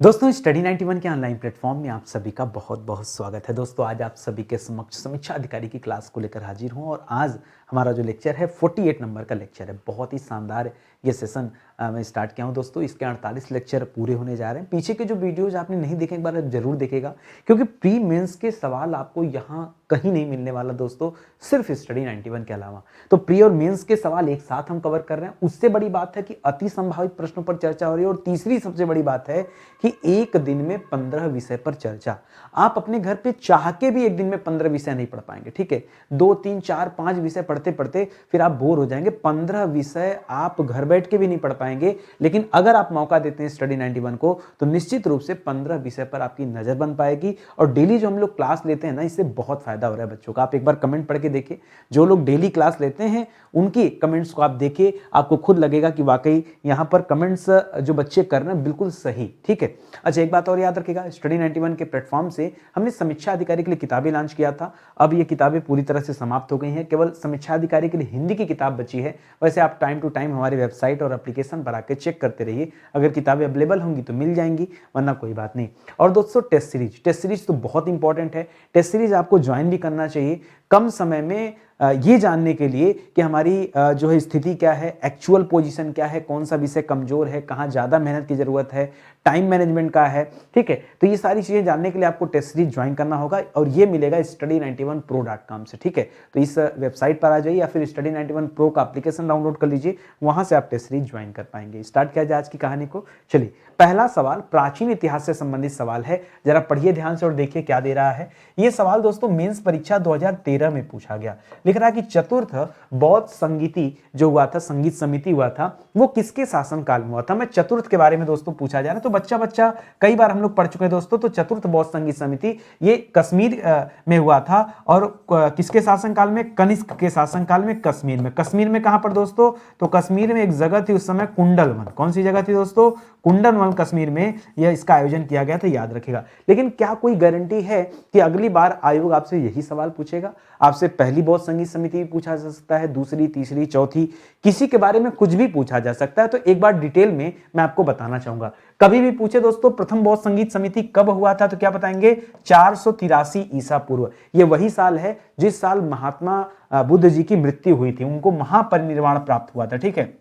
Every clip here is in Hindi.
दोस्तों स्टडी 91 के ऑनलाइन प्लेटफॉर्म में आप सभी का बहुत बहुत स्वागत है। दोस्तों आज आप सभी के समक्ष समीक्षा अधिकारी की क्लास को लेकर हाजिर हूं और आज हमारा जो लेक्चर है 48 नंबर का लेक्चर है। बहुत ही शानदार ये सेशन मैं स्टार्ट किया हूं दोस्तों। इसके 48 लेक्चर पूरे होने जा रहे हैं। पीछे के जो वीडियोज आपने नहीं देखे एक बार जरूर देखेगा, क्योंकि प्री मेंस के सवाल आपको यहाँ कहीं नहीं मिलने वाला दोस्तों, सिर्फ स्टडी 91 के अलावा। तो प्री और मेंस के सवाल एक साथ हम कवर कर रहे हैं। उससे बड़ी बात है कि अति संभावित प्रश्नों पर चर्चा हो रही है और तीसरी सबसे बड़ी बात है कि एक दिन में 15 विषय पर चर्चा। आप अपने घर पे चाह के भी एक दिन में 15 विषय नहीं पढ़ पाएंगे, ठीक है। 2 3 4 5 विषय पढ़ते पढ़ते फिर आप बोर हो जाएंगे। 15 विषय आप घर बैठ के भी नहीं पढ़ पाएंगे, लेकिन अगर आप मौका देते हैं स्टडी 91 को तो निश्चित रूप से 15 विषय पर आपकी नजर बन पाएगी। और डेली जो हम लोग क्लास लेते हैं ना, इससे बहुत फायदा हो रहा है बच्चों का। आप एक बार कमेंट पढ़ के देखिए, जो लोग डेली क्लास लेते हैं उनकी कमेंट्स को आप देखिए, आपको खुद लगेगा कि वाकई यहाँ पर कमेंट्स जो बच्चे कर रहे हैं बिल्कुल सही, ठीक है। अच्छा, एक बात और याद रखिएगा, स्टडी 91 के प्लेटफॉर्म से हमने समीक्षा अधिकारी के लिए किताबें लॉन्च किया था। अब ये किताबें पूरी तरह से समाप्त हो गई हैं, केवल समीक्षा अधिकारी के लिए हिंदी की किताब बची है। वैसे आप टाइम टू टाइम हमारी वेबसाइट और एप्लीकेशन पर आकर चेक करते रहिए, अगर किताबें अवेलेबल होंगी तो मिल जाएंगी, वरना कोई बात नहीं। और दोस्तों टेस्ट सीरीज तो बहुत इंपॉर्टेंट है। टेस्ट सीरीज आपको ज्वाइन भी करना चाहिए कम समय में, ये जानने के लिए कि हमारी जो है स्थिति क्या है, एक्चुअल पोजीशन क्या है, कौन सा विषय कमजोर है, कहाँ ज़्यादा मेहनत की जरूरत है, टाइम मैनेजमेंट का है, ठीक है। तो ये सारी चीज़ें जानने के लिए आपको टेस्ट सीरीज ज्वाइन करना होगा और ये मिलेगा study91pro.com से, ठीक है। तो इस वेबसाइट पर आ जाइए या फिर study 91 प्रो का एप्लीकेशन डाउनलोड कर लीजिए, वहां से आप टेस्ट सीरीज ज्वाइन कर पाएंगे। स्टार्ट किया जाए आज की कहानी को। चलिए, पहला सवाल प्राचीन इतिहास से संबंधित सवाल है। जरा पढ़िए ध्यान से और देखिए क्या दे रहा है। ये सवाल दोस्तों मेंस परीक्षा 2013 में पूछा गया। लिख रहा है कि चतुर्थ बौद्ध संगीति जो हुआ था, संगीत समिति हुआ था, वो किसके शासन काल में हुआ था। मैं चतुर्थ के बारे में दोस्तों पूछा जा रहा है, तो बच्चा बच्चा कई बार हम लोग पढ़ चुके हैं दोस्तों। तो चतुर्थ बौद्ध संगीत समिति ये कश्मीर में हुआ था और किसके शासन काल में, कनिष्क के शासन काल में, कश्मीर में। कश्मीर में कहां पर दोस्तों, तो कश्मीर में एक जगह थी उस समय कुंडलवन। कौन सी जगह थी दोस्तों, कुंडलवन कश्मीर में यह इसका आयोजन किया गया था, याद रखिएगा। लेकिन क्या कोई गारंटी है कि अगली बार आयोग आपसे यही सवाल पूछेगा। आपसे पहली बौद्ध संगीत समिति भी पूछा जा सकता है, दूसरी, तीसरी, चौथी, किसी के बारे में कुछ भी पूछा जा सकता है। तो एक बार डिटेल में मैं आपको बताना चाहूंगा। कभी भी पूछे दोस्तों प्रथम बौद्ध संगीत समिति कब हुआ था, तो क्या बताएंगे, 483 ईसा पूर्व। ये वही साल है जिस साल महात्मा बुद्ध जी की मृत्यु हुई थी, उनको महापरिनिर्वाण प्राप्त हुआ था, ठीक है।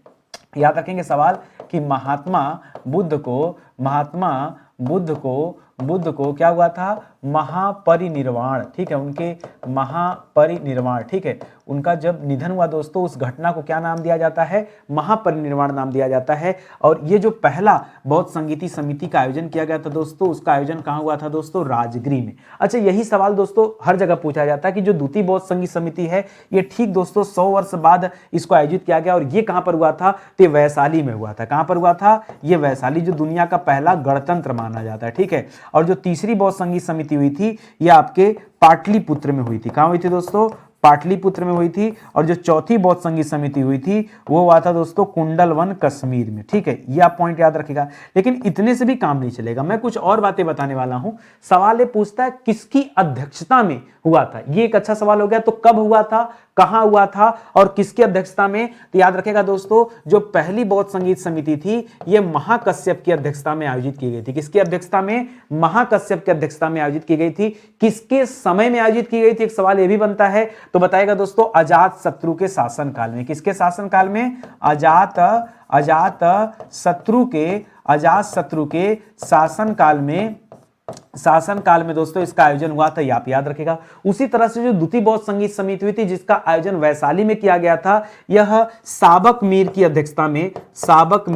याद रखेंगे सवाल कि महात्मा बुद्ध को क्या हुआ था, महापरिनिर्वाण, ठीक है। उनके महापरिनिर्वाण, ठीक है, उनका जब निधन हुआ दोस्तों, उस घटना को क्या नाम दिया जाता है, महापरिनिर्वाण नाम दिया जाता है। और ये जो पहला बौद्ध संगीति समिति का आयोजन किया गया था दोस्तों, उसका आयोजन कहाँ हुआ था दोस्तों, राजगृह में। अच्छा, यही सवाल दोस्तों हर जगह पूछा जाता है कि जो द्वितीय बौद्ध संगीत समिति है, ये ठीक दोस्तों 100 वर्ष बाद इसको आयोजित किया गया। और ये कहाँ पर हुआ था, तो वैशाली में हुआ था। कहाँ पर हुआ था, ये वैशाली, जो दुनिया का पहला गणतंत्र माना जाता है, ठीक है। और जो तीसरी बौद्ध संगीत समिति हुई थी, ये आपके पाटलिपुत्र में हुई थी। कहां हुई थी दोस्तों, पाटलिपुत्र में हुई थी। और जो चौथी बौद्ध संगीत समिति हुई थी वो हुआ था दोस्तों कुंडलवन कश्मीर में, ठीक है। ये आप पॉइंट याद रखिएगा। लेकिन इतने से भी काम नहीं चलेगा, मैं कुछ और बातें बताने वाला हूं। सवाल ये पूछता है किसकी अध्यक्षता में हुआ था। ये एक अच्छा सवाल हो गया। तो कब हुआ था, कहां हुआ था और किसकी अध्यक्षता में, तो याद रखेगा दोस्तों, जो पहली बौद्ध संगीत समिति थी ये महाकश्यप की अध्यक्षता में आयोजित की गई थी। किसकी अध्यक्षता में, महाकश्यप की अध्यक्षता में आयोजित की गई थी। किसके समय में आयोजित की गई थी, एक सवाल यह भी बनता है। तो बताएगा दोस्तों अजात शत्रु के शासन काल में। किसके शासन काल में, अजात शत्रु के शासन काल में दोस्तों इसका आयोजन हुआ था, आप याद रखेगा। उसी तरह से जो द्वितीय बौद्ध संगीत समिति हुई थी जिसका आयोजन वैशाली में किया गया था, यह साबक मीर की अध्यक्षता में, साबक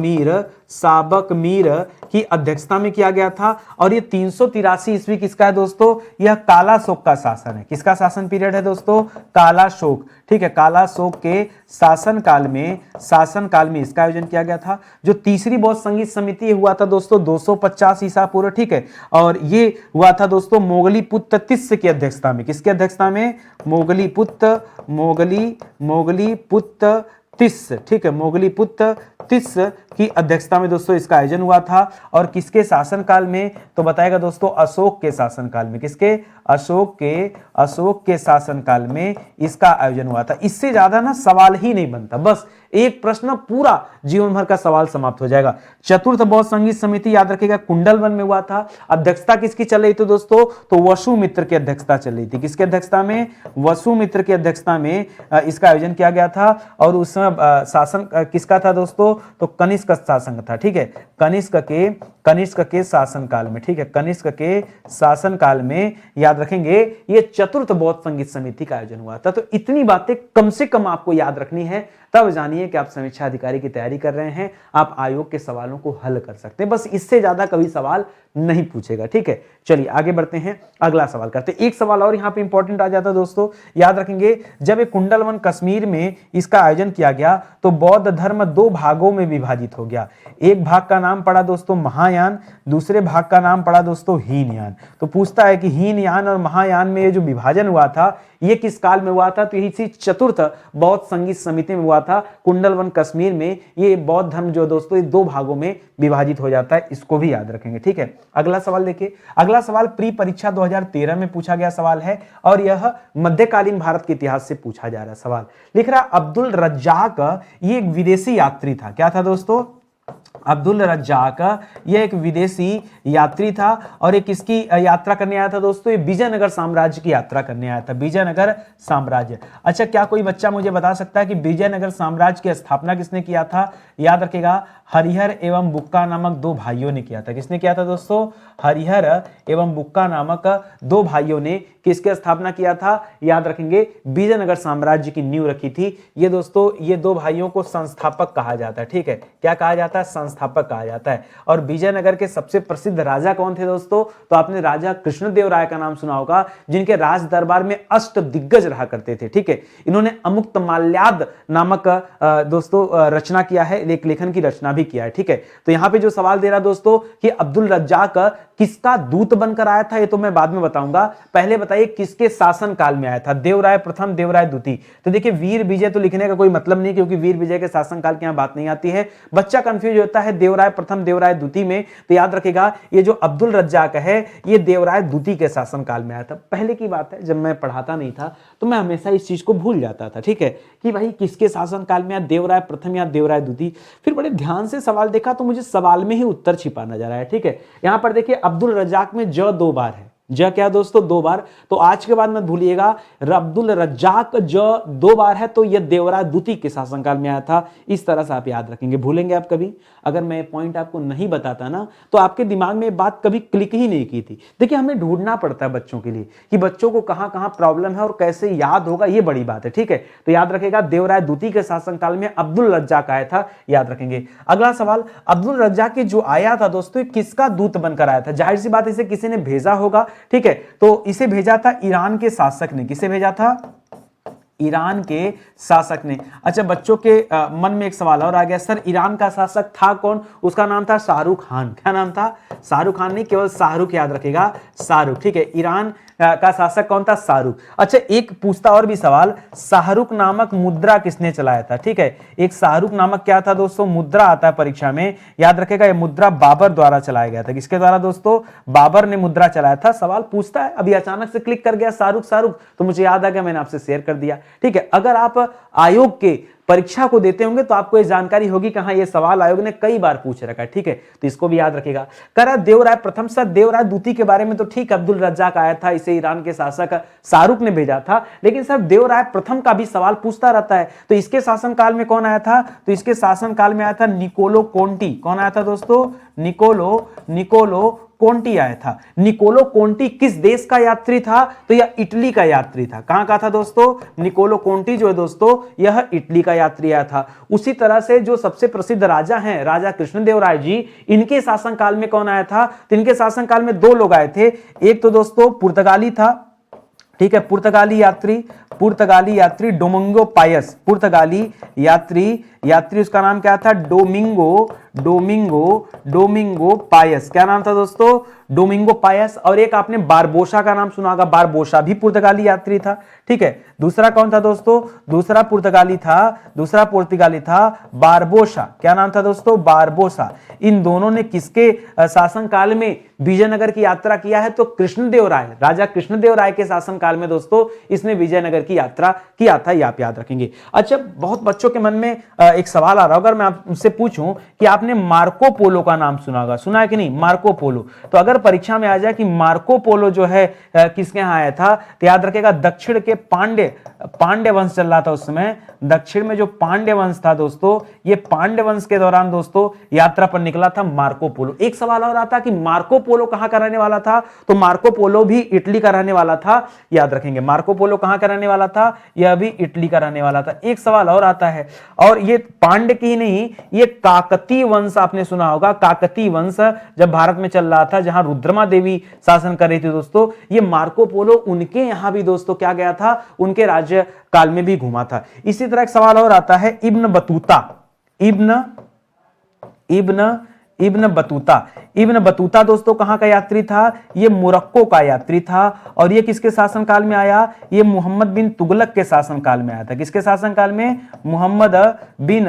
मीर की अध्यक्षता में किया गया था। और ये 383 ईस्वी किसका है दोस्तों, यह काला शोक का शासन है। किसका शासन पीरियड है दोस्तों, काला शोक, ठीक है। काला शोक के शासन काल में इसका आयोजन किया गया था। जो तीसरी बौद्ध संगीत समिति हुआ था दोस्तों 250 ईसा पूर्व, ठीक है। और ये हुआ था दोस्तों मोगलीपुत्र तिस्स की अध्यक्षता में। किसकी अध्यक्षता में, मोगलीपुत्र तिस्स, ठीक है, मोगलीपुत्र तीस की अध्यक्षता में दोस्तों इसका आयोजन हुआ था। और किसके शासनकाल में, तो बताएगा दोस्तों अशोक के शासनकाल में। किसके? अशोक के शासनकाल में इसका आयोजन हुआ था। इससे ज्यादा ना सवाल ही नहीं बनता, बस एक प्रश्न पूरा जीवन भर का सवाल समाप्त हो जाएगा। चतुर्थ बौद्ध संगीत समिति याद रखिएगा कुंडलवन में हुआ था। अध्यक्षता किसकी चल रही थी दोस्तों? तो वसुमित्र की अध्यक्षता चल रही थी। किसकी अध्यक्षता में? वसुमित्र की अध्यक्षता में इसका आयोजन किया गया था। और उस समय शासन किसका था दोस्तों? तो कनिष्क शासन था। ठीक है, कनिष्क के शासनकाल में। ठीक है, कनिष्क के शासनकाल में याद रखेंगे ये चतुर्थ बौद्ध संगीत समिति का आयोजन हुआ था। तो इतनी बातें कम से कम आपको याद रखनी है, तब जानिए कि आप समीक्षा अधिकारी की तैयारी कर रहे हैं, आप आयोग के सवालों को हल कर सकते हैं। बस इससे ज्यादा कभी सवाल नहीं पूछेगा। ठीक है, चलिए आगे बढ़ते हैं, अगला सवाल करते हैं। एक सवाल और यहां पे इंपॉर्टेंट आ जाता है दोस्तों, याद रखेंगे जब ये कुंडलवन कश्मीर में इसका आयोजन किया गया तो बौद्ध धर्म दो भागों में विभाजित हो गया। एक भाग का नाम पड़ा दोस्तों महायान, दूसरे भाग का नाम पड़ा दोस्तों हीनयान। तो पूछता है कि हीनयान और महायान में ये जो विभाजन हुआ था ये किस काल में हुआ था? तो इसी चतुर्थ बौद्ध संगीत समिति में हुआ था, कुंडलवन कश्मीर में। ये बौद्ध धर्म जो दोस्तों ये दो भागों में विभाजित हो जाता है, इसको भी याद रखेंगे। ठीक है, अगला सवाल देखिए। अगला सवाल प्री परीक्षा 2013 में पूछा गया सवाल है और यह मध्यकालीन भारत के इतिहास से पूछा जा रहा सवाल। लिख रहा अब्दुल रज्जाक, ये एक विदेशी यात्री था। क्या था दोस्तों? अब्दुल रज्जाक ये एक विदेशी यात्री था और एक किसकी यात्रा करने आया था दोस्तों? ये विजयनगर साम्राज्य की यात्रा करने आया था, विजयनगर साम्राज्य। अच्छा, क्या कोई बच्चा मुझे बता सकता है कि विजयनगर साम्राज्य की स्थापना किसने किया था? याद रखेगा हरिहर एवं बुक्का नामक दो भाइयों ने किया था। किसने किया था दोस्तों? हरिहर एवं बुक्का नामक दो भाइयों ने किसकी स्थापना किया था? याद रखेंगे विजयनगर साम्राज्य की नींव रखी थी। ये दोस्तों ये दो भाइयों को संस्थापक कहा जाता है। ठीक है, क्या कहा जाता है? संस्थापक कहा जाता है। और विजयनगर के सबसे प्रसिद्ध राजा कौन थे दोस्तों? तो आपने राजा कृष्णदेवराय का नाम सुना होगा, जिनके राज दरबार में अष्ट दिग्गज रहा करते थे। ठीक है, इन्होंने अमुक्त माल्याद नामक दोस्तों रचना किया है, एक लेखन की रचना भी किया है। ठीक है, तो यहां पे जो सवाल दे रहा दोस्तों कि अब्दुल रज्जाक किसका दूत बनकर आया था, ये तो मैं बाद में बताऊंगा। पहले बताइए किसके शासन काल में आया था? देवराय प्रथम, देवराय द्वितीय। तो देखिए वीर विजय तो लिखने का कोई मतलब नहीं, क्योंकि वीर विजय के शासन काल की यहां बात नहीं आती है। बच्चा कंफ्यूज होता है देवराय प्रथम देवराय द्वितीय में, तो याद रखेगा ये जो अब्दुल रज्जाक है ये देवराय द्वितीय के शासन काल में आया था। पहले की बात है, जब मैं पढ़ाता नहीं था तो मैं हमेशा इस चीज को भूल जाता था। ठीक है, कि भाई किसके शासन काल में, देवराय प्रथम या देवराय द्वितीय। फिर बड़े ध्यान से सवाल देखा तो मुझे सवाल में ही उत्तर छिपा नजर आया। ठीक है, यहां पर देखिए अब्दुल रज्जाक में ज दो बार है, ज क्या दोस्तों? दो बार। तो आज के बाद मत भूलिएगा अब्दुल रज्जाक ज दो बार है, तो यह देवराय द्वितीय के शासनकाल में आया था। इस तरह से आप याद रखेंगे, भूलेंगे आप कभी? अगर मैं पॉइंट आपको नहीं बताता ना तो आपके दिमाग में बात कभी क्लिक ही नहीं की थी। देखिए हमें ढूंढना पड़ता है बच्चों के लिए कि बच्चों को कहां कहां प्रॉब्लम है और कैसे याद होगा, ये बड़ी बात है। ठीक है, तो याद रखेगा देवराय द्वितीय के शासनकाल में अब्दुल रज्जाक आया था, याद रखेंगे। अगला सवाल, अब्दुल रज्जाक जो आया था दोस्तों किसका दूत बनकर आया था? जाहिर सी बात इसे किसी ने भेजा होगा। ठीक है, तो इसे भेजा था ईरान के शासक ने। किसे भेजा था? ईरान के शासक ने। अच्छा, बच्चों के मन में एक सवाल और आ गया, सर ईरान का शासक था कौन? उसका नाम था शाहरुख खान। क्या नाम था? शाहरुख खान नहीं, केवल शाहरुख याद रखेगा, शाहरुख। ठीक है, ईरान का शासक कौन था? शाहरुख। अच्छा, एक पूछता और भी सवाल, शाहरुख नामक मुद्रा किसने चलाया था? ठीक है, एक शाहरुख नामक क्या था दोस्तों? मुद्रा आता है परीक्षा में, याद रखेगा यह मुद्रा बाबर द्वारा चलाया गया था। किसके द्वारा दोस्तों? बाबर ने मुद्रा चलाया था। सवाल पूछता है, अभी अचानक से क्लिक कर गया शाहरुख शाहरुख, तो मुझे याद आ गया, मैंने आपसे शेयर कर दिया। ठीक है, अगर आप आयोग के परीक्षा को देते होंगे तो आपको यह जानकारी होगी कि हाँ ये सवाल आयोग ने कई बार पूछ रखा है। ठीक है, तो इसको भी याद रखेगा। करा देवराय प्रथम, सर देवराय द्वितीय के बारे में तो ठीक अब्दुल रज्जाक आया था, इसे ईरान के शासक शाहरुख ने भेजा था, लेकिन सर देवराय प्रथम का भी सवाल पूछता रहता है। तो इसके शासनकाल में कौन आया था? तो इसके शासनकाल में आया था निकोलो कोंटी। कौन आया था दोस्तों? निकोलो कोंटी आया था। निकोलो कोंटी किस देश का यात्री था? तो यह इटली का यात्री था। कहां का था दोस्तों? निकोलो कोंटी जो है दोस्तों यह इटली का यात्री आया था। उसी तरह से जो सबसे प्रसिद्ध राजा हैं, राजा कृष्णदेवराय जी, इनके शासनकाल में कौन आया था? तो इनके शासनकाल में दो लोग आए थे। एक तो दोस्तों पुर्तगाली था, ठीक है, पुर्तगाली यात्री डोमिंगो पायस। पुर्तगाली यात्री उसका नाम क्या था? डोमिंगो पायस, क्या नाम था दोस्तों? Domingo Paes. और एक आपने बारबोसा का नाम सुना होगा, बारबोसा भी पुर्तगाली यात्री था, ठीक है। दूसरा कौन था दोस्तों? दूसरा पुर्तगाली था बारबोसा। क्या नाम था दोस्तों? बारबोसा। इन दोनों ने किसके शासनकाल में विजयनगर की यात्रा किया है? तो कृष्णदेवराय, राजा कृष्णदेवराय के शासनकाल में दोस्तों इसने विजयनगर की यात्रा किया था, ये आप याद रखेंगे। अच्छा, बहुत बच्चों के मन में एक सवाल आ रहा होगा, अगर मैं आपसे पूछूं कि आपने मार्को पोलो का नाम सुना होगा, सुना है कि नहीं? Marco Polo. तो अगर परीक्षा में आ जाए कि मार्को पोलो जो है किसके यहां आया था, तो याद रखेगा दक्षिण के पांड्य वंश चल रहा था उस समय। दक्षिण में जो पांड्य वंश था दोस्तों, ये पांड्य वंश के दौरान दोस्तों यात्रा पर निकला था मार्को पोलो। एक सवाल और आता कि मार्को पोलो कहां का रहने वाला था? तो मार्को पोलो भी इटली का रहने वाला था, याद रखेंगे। मार्को पोलो कहां का रहने वाला था? यह भी इटली का रहने वाला था। एक सवाल और आता है, और ये पांड्य की ही नहीं, ये काकतीय वंश आपने सुना होगा। काकतीय वंश जब भारत में चल रहा था, जहां रुद्रमा देवी शासन कर रही थी दोस्तों, ये मार्को पोलो उनके यहां भी दोस्तों क्या गया था? उनके राज्य काल में भी घूमा था। इसी तरह एक सवाल और आता है, इब्न बतूता दोस्तों कहां का यात्री था? ये मोरक्को का यात्री था। और ये किसके शासनकाल में आया? ये मोहम्मद बिन तुगलक के शासनकाल में आया था। किसके शासनकाल में? मोहम्मद बिन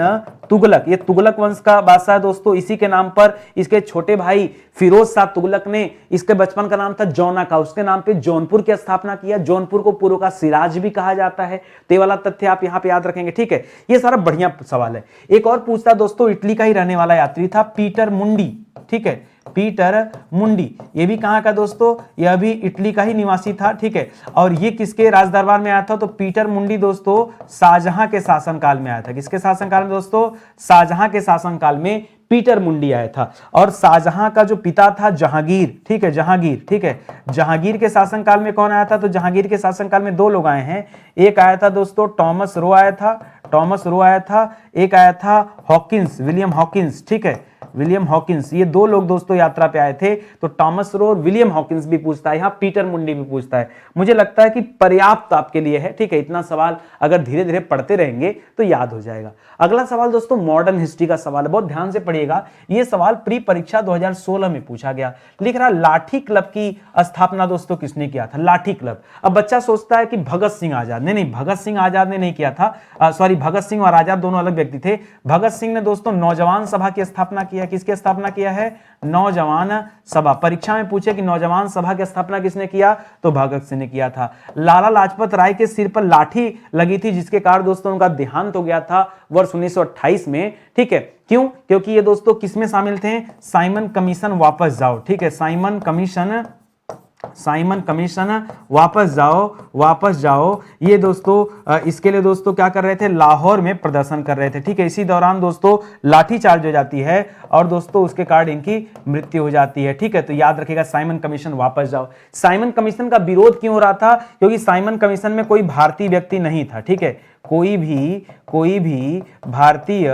तुगलक। ये तुगलक वंश का बादशाह दोस्तों, इसी के नाम पर इसके छोटे भाई फिरोज शाह तुगलक ने, इसके बचपन का नाम था जौना का, उसके नाम पे जौनपुर की स्थापना किया। जौनपुर को पूर्व का सिराज भी कहा जाता है। तो ये वाला तथ्य आप यहां पे याद रखेंगे, ठीक है। ये सारा बढ़िया सवाल है। एक और पूछता दोस्तों, इटली का ही रहने वाला यात्री था पीटर मुंडी, ठीक है। पीटर मुंडी, ये भी कहां का दोस्तों? यह भी इटली का ही निवासी था, ठीक है। और ये किसके राजदरबार में आया था? तो पीटर मुंडी दोस्तों शाहजहां के शासनकाल में आया था। किसके शासनकाल में दोस्तों? शाहजहां के शासनकाल में पीटर मुंडी आया था। और शाहजहां का जो पिता था जहांगीर, ठीक है, जहांगीर, ठीक है। जहांगीर के शासनकाल में कौन आया था? तो जहांगीर के शासनकाल में दो लोग आए हैं। एक आया था दोस्तों टॉमस रो आया था, एक आया था हॉकिंस, विलियम हॉकिंस, ठीक है, विलियम हॉकिंस। ये दो लोग दोस्तों यात्रा पे आए थे। तो टॉमस रो और विलियम हॉकिंस भी पूछता है, यहां पीटर मुंडी भी पूछता है। मुझे लगता है कि पर्याप्त आपके लिए है, ठीक है। इतना सवाल अगर धीरे धीरे पढ़ते रहेंगे तो याद हो जाएगा। अगला सवाल दोस्तों मॉडर्न हिस्ट्री का सवाल है, बहुत ध्यान से पढ़िएगा। यह सवाल प्री परीक्षा 2016 में पूछा गया। लिख रहा लाठी क्लब की स्थापना दोस्तों किसने किया था? लाठी क्लब। अब बच्चा सोचता है कि भगत सिंह आजाद, नहीं, भगत सिंह आजाद ने नहीं किया था, सॉरी, भगत सिंह और आजाद दोनों अलग व्यक्ति थे। भगत सिंह ने दोस्तों नौजवान सभा की स्थापना किया। किसकी स्थापना किया है? नौजवान सभा। परीक्षा में पूछे कि नौजवान सभा की स्थापना किसने किया? तो भगत सिंह ने किया था। लाला लाजपत राय के सिर पर लाठी लगी थी, जिसके कारण दोस्तों उनका देहांत हो गया था वर्ष 1928 में, ठीक है। क्यों? क्योंकि ये दोस्तों किसमें शामिल थे? साइमन कमीशन वापस जाओ, ठीक है, साइमन कमीशन वापस जाओ। ये दोस्तों इसके लिए दोस्तों क्या कर रहे थे? लाहौर में प्रदर्शन कर रहे थे, ठीक है। इसी दौरान दोस्तों लाठीचार्ज हो जाती है और दोस्तों उसके कारण इनकी मृत्यु हो जाती है, ठीक है। तो याद रखिएगा साइमन कमीशन वापस जाओ। साइमन कमीशन का विरोध क्यों हो रहा था? क्योंकि साइमन कमीशन में कोई भारतीय व्यक्ति नहीं था, ठीक है। कोई भी भारतीय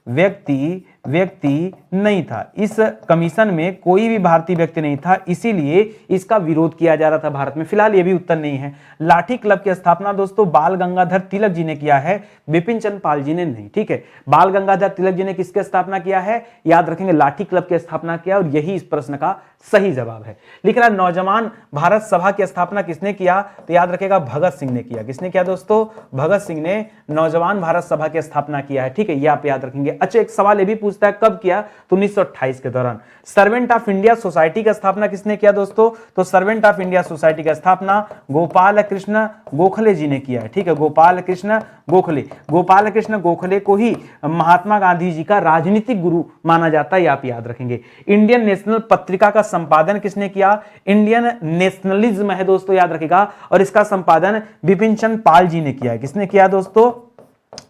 व्यक्ति नहीं था। इस कमीशन में कोई भी भारतीय व्यक्ति नहीं था, इसीलिए इसका विरोध किया जा रहा था भारत में। फिलहाल ये भी उत्तर नहीं है। लाठी क्लब की स्थापना दोस्तों बाल गंगाधर तिलक जी ने किया है, बिपिन चंद्र पाल जी ने नहीं, ठीक है। बाल गंगाधर तिलक जी ने किसकी स्थापना किया है? याद रखेंगे लाठी क्लब की स्थापना किया, और यही इस प्रश्न का सही जवाब है। लिख रहा नौजवान भारत सभा की स्थापना किसने किया? तो याद रखेगा भगत सिंह ने किया। किसने किया दोस्तों? भगत सिंह ने नौजवान भारत सभा की स्थापना किया है, ठीक है, ये आप याद रखेंगे। अच्छा, एक सवाल ये भी पूछता है कब किया? तो 1928 के दौरान। सर्वेंट ऑफ इंडिया सोसाइटी की स्थापना किसने किया दोस्तों? तो सर्वेंट ऑफ इंडिया सोसाइटी की स्थापना गोपाल कृष्ण गोखले जी ने किया है, ठीक है, गोपाल कृष्ण गोखले को ही महात्मा गांधी जी का राजनीतिक गुरु माना जाता है, आप याद रखेंगे। इंडियन नेशनल पत्रिका का संपादन किसने किया? इंडियन नेशनलिज्म है दोस्तों, याद रखेगा, और इसका संपादन बिपिन चंद्र पाल जी ने किया है। किसने किया दोस्तों?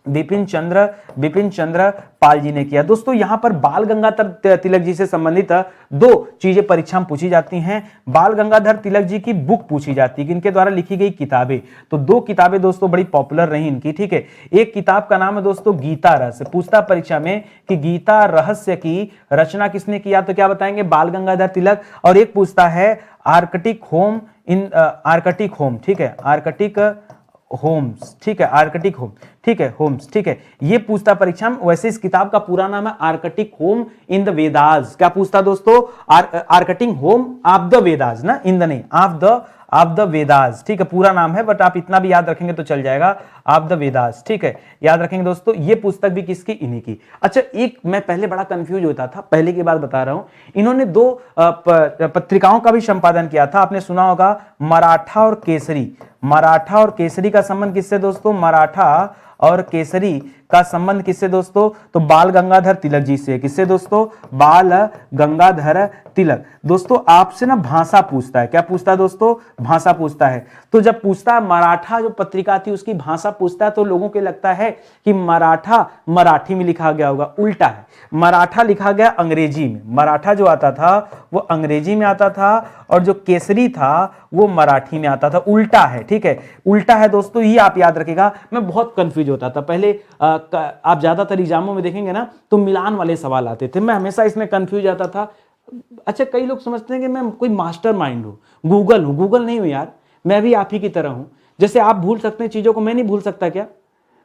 बिपिन चंद्र पाल जी ने किया। दोस्तों यहां पर बाल गंगाधर तिलक जी से संबंधित दो चीजें परीक्षा में पूछी जाती हैं। बाल गंगाधर तिलक जी की बुक पूछी जाती है, इनके द्वारा लिखी गई किताबें। तो दो किताबें दोस्तों बड़ी पॉपुलर रही इनकी, ठीक है। एक किताब का नाम है दोस्तों गीता रहस्य। पूछता परीक्षा में कि गीता रहस्य की रचना किसने किया? तो क्या बताएंगे? बाल गंगाधर तिलक। और एक पूछता है आर्कटिक होम, ठीक है, आर्कटिक होम्स, ठीक है, आर्कटिक होम, ठीक है, होम्स, ठीक है, ये पूछता परीक्षा में। वैसे इस किताब का पूरा नाम है Arctic home in the Vedas. क्या पूछता दोस्तों? Arctic home of the Vedas, ना इन द नहीं, ऑफ द वेदास, ठीक है, पूरा नाम है, बट आप इतना भी याद रखेंगे तो चल जाएगा, ऑफ द वेदास, ठीक है, याद रखेंगे दोस्तों। ये पुस्तक भी किसकी? इन्हीं की। अच्छा, एक मैं पहले बड़ा कंफ्यूज होता था, पहले की बात बता रहा हूं, इन्होंने दो पत्रिकाओं का भी संपादन किया था, आपने सुना होगा, मराठा और केसरी। मराठा और केसरी का संबंध किससे दोस्तों? मराठा और केसरी का संबंध किससे दोस्तों? तो बाल गंगाधर तिलक जी से। किससे दोस्तों? बाल गंगाधर तिलक। दोस्तों आपसे ना भाषा पूछता है, क्या पूछता है दोस्तों? भाषा पूछता है। तो जब पूछता है, मराठा जो पत्रिका थी उसकी भाषा पूछता है, तो लोगों को लगता है कि मराठा मराठी में लिखा गया होगा, उल्टा है, मराठा लिखा गया अंग्रेजी में। मराठा जो आता था वो अंग्रेजी में आता था, और जो केसरी था वो मराठी में आता था, उल्टा है, ठीक है, उल्टा है दोस्तों, ये आप याद रखिएगा। मैं बहुत कंफ्यूज होता था पहले, आप ज्यादातर एग्जामों में देखेंगे ना तो मिलान वाले सवाल आते थे, मैं हमेशा इसमें कंफ्यूज आता था। अच्छा, कई लोग समझते हैं कि मैं कोई मास्टर माइंड हूँ, गूगल हूँ। गूगल नहीं हूँ यार, मैं भी आप ही की तरह हूँ। जैसे आप भूल सकते हैं चीजों को, मैं नहीं भूल सकता क्या?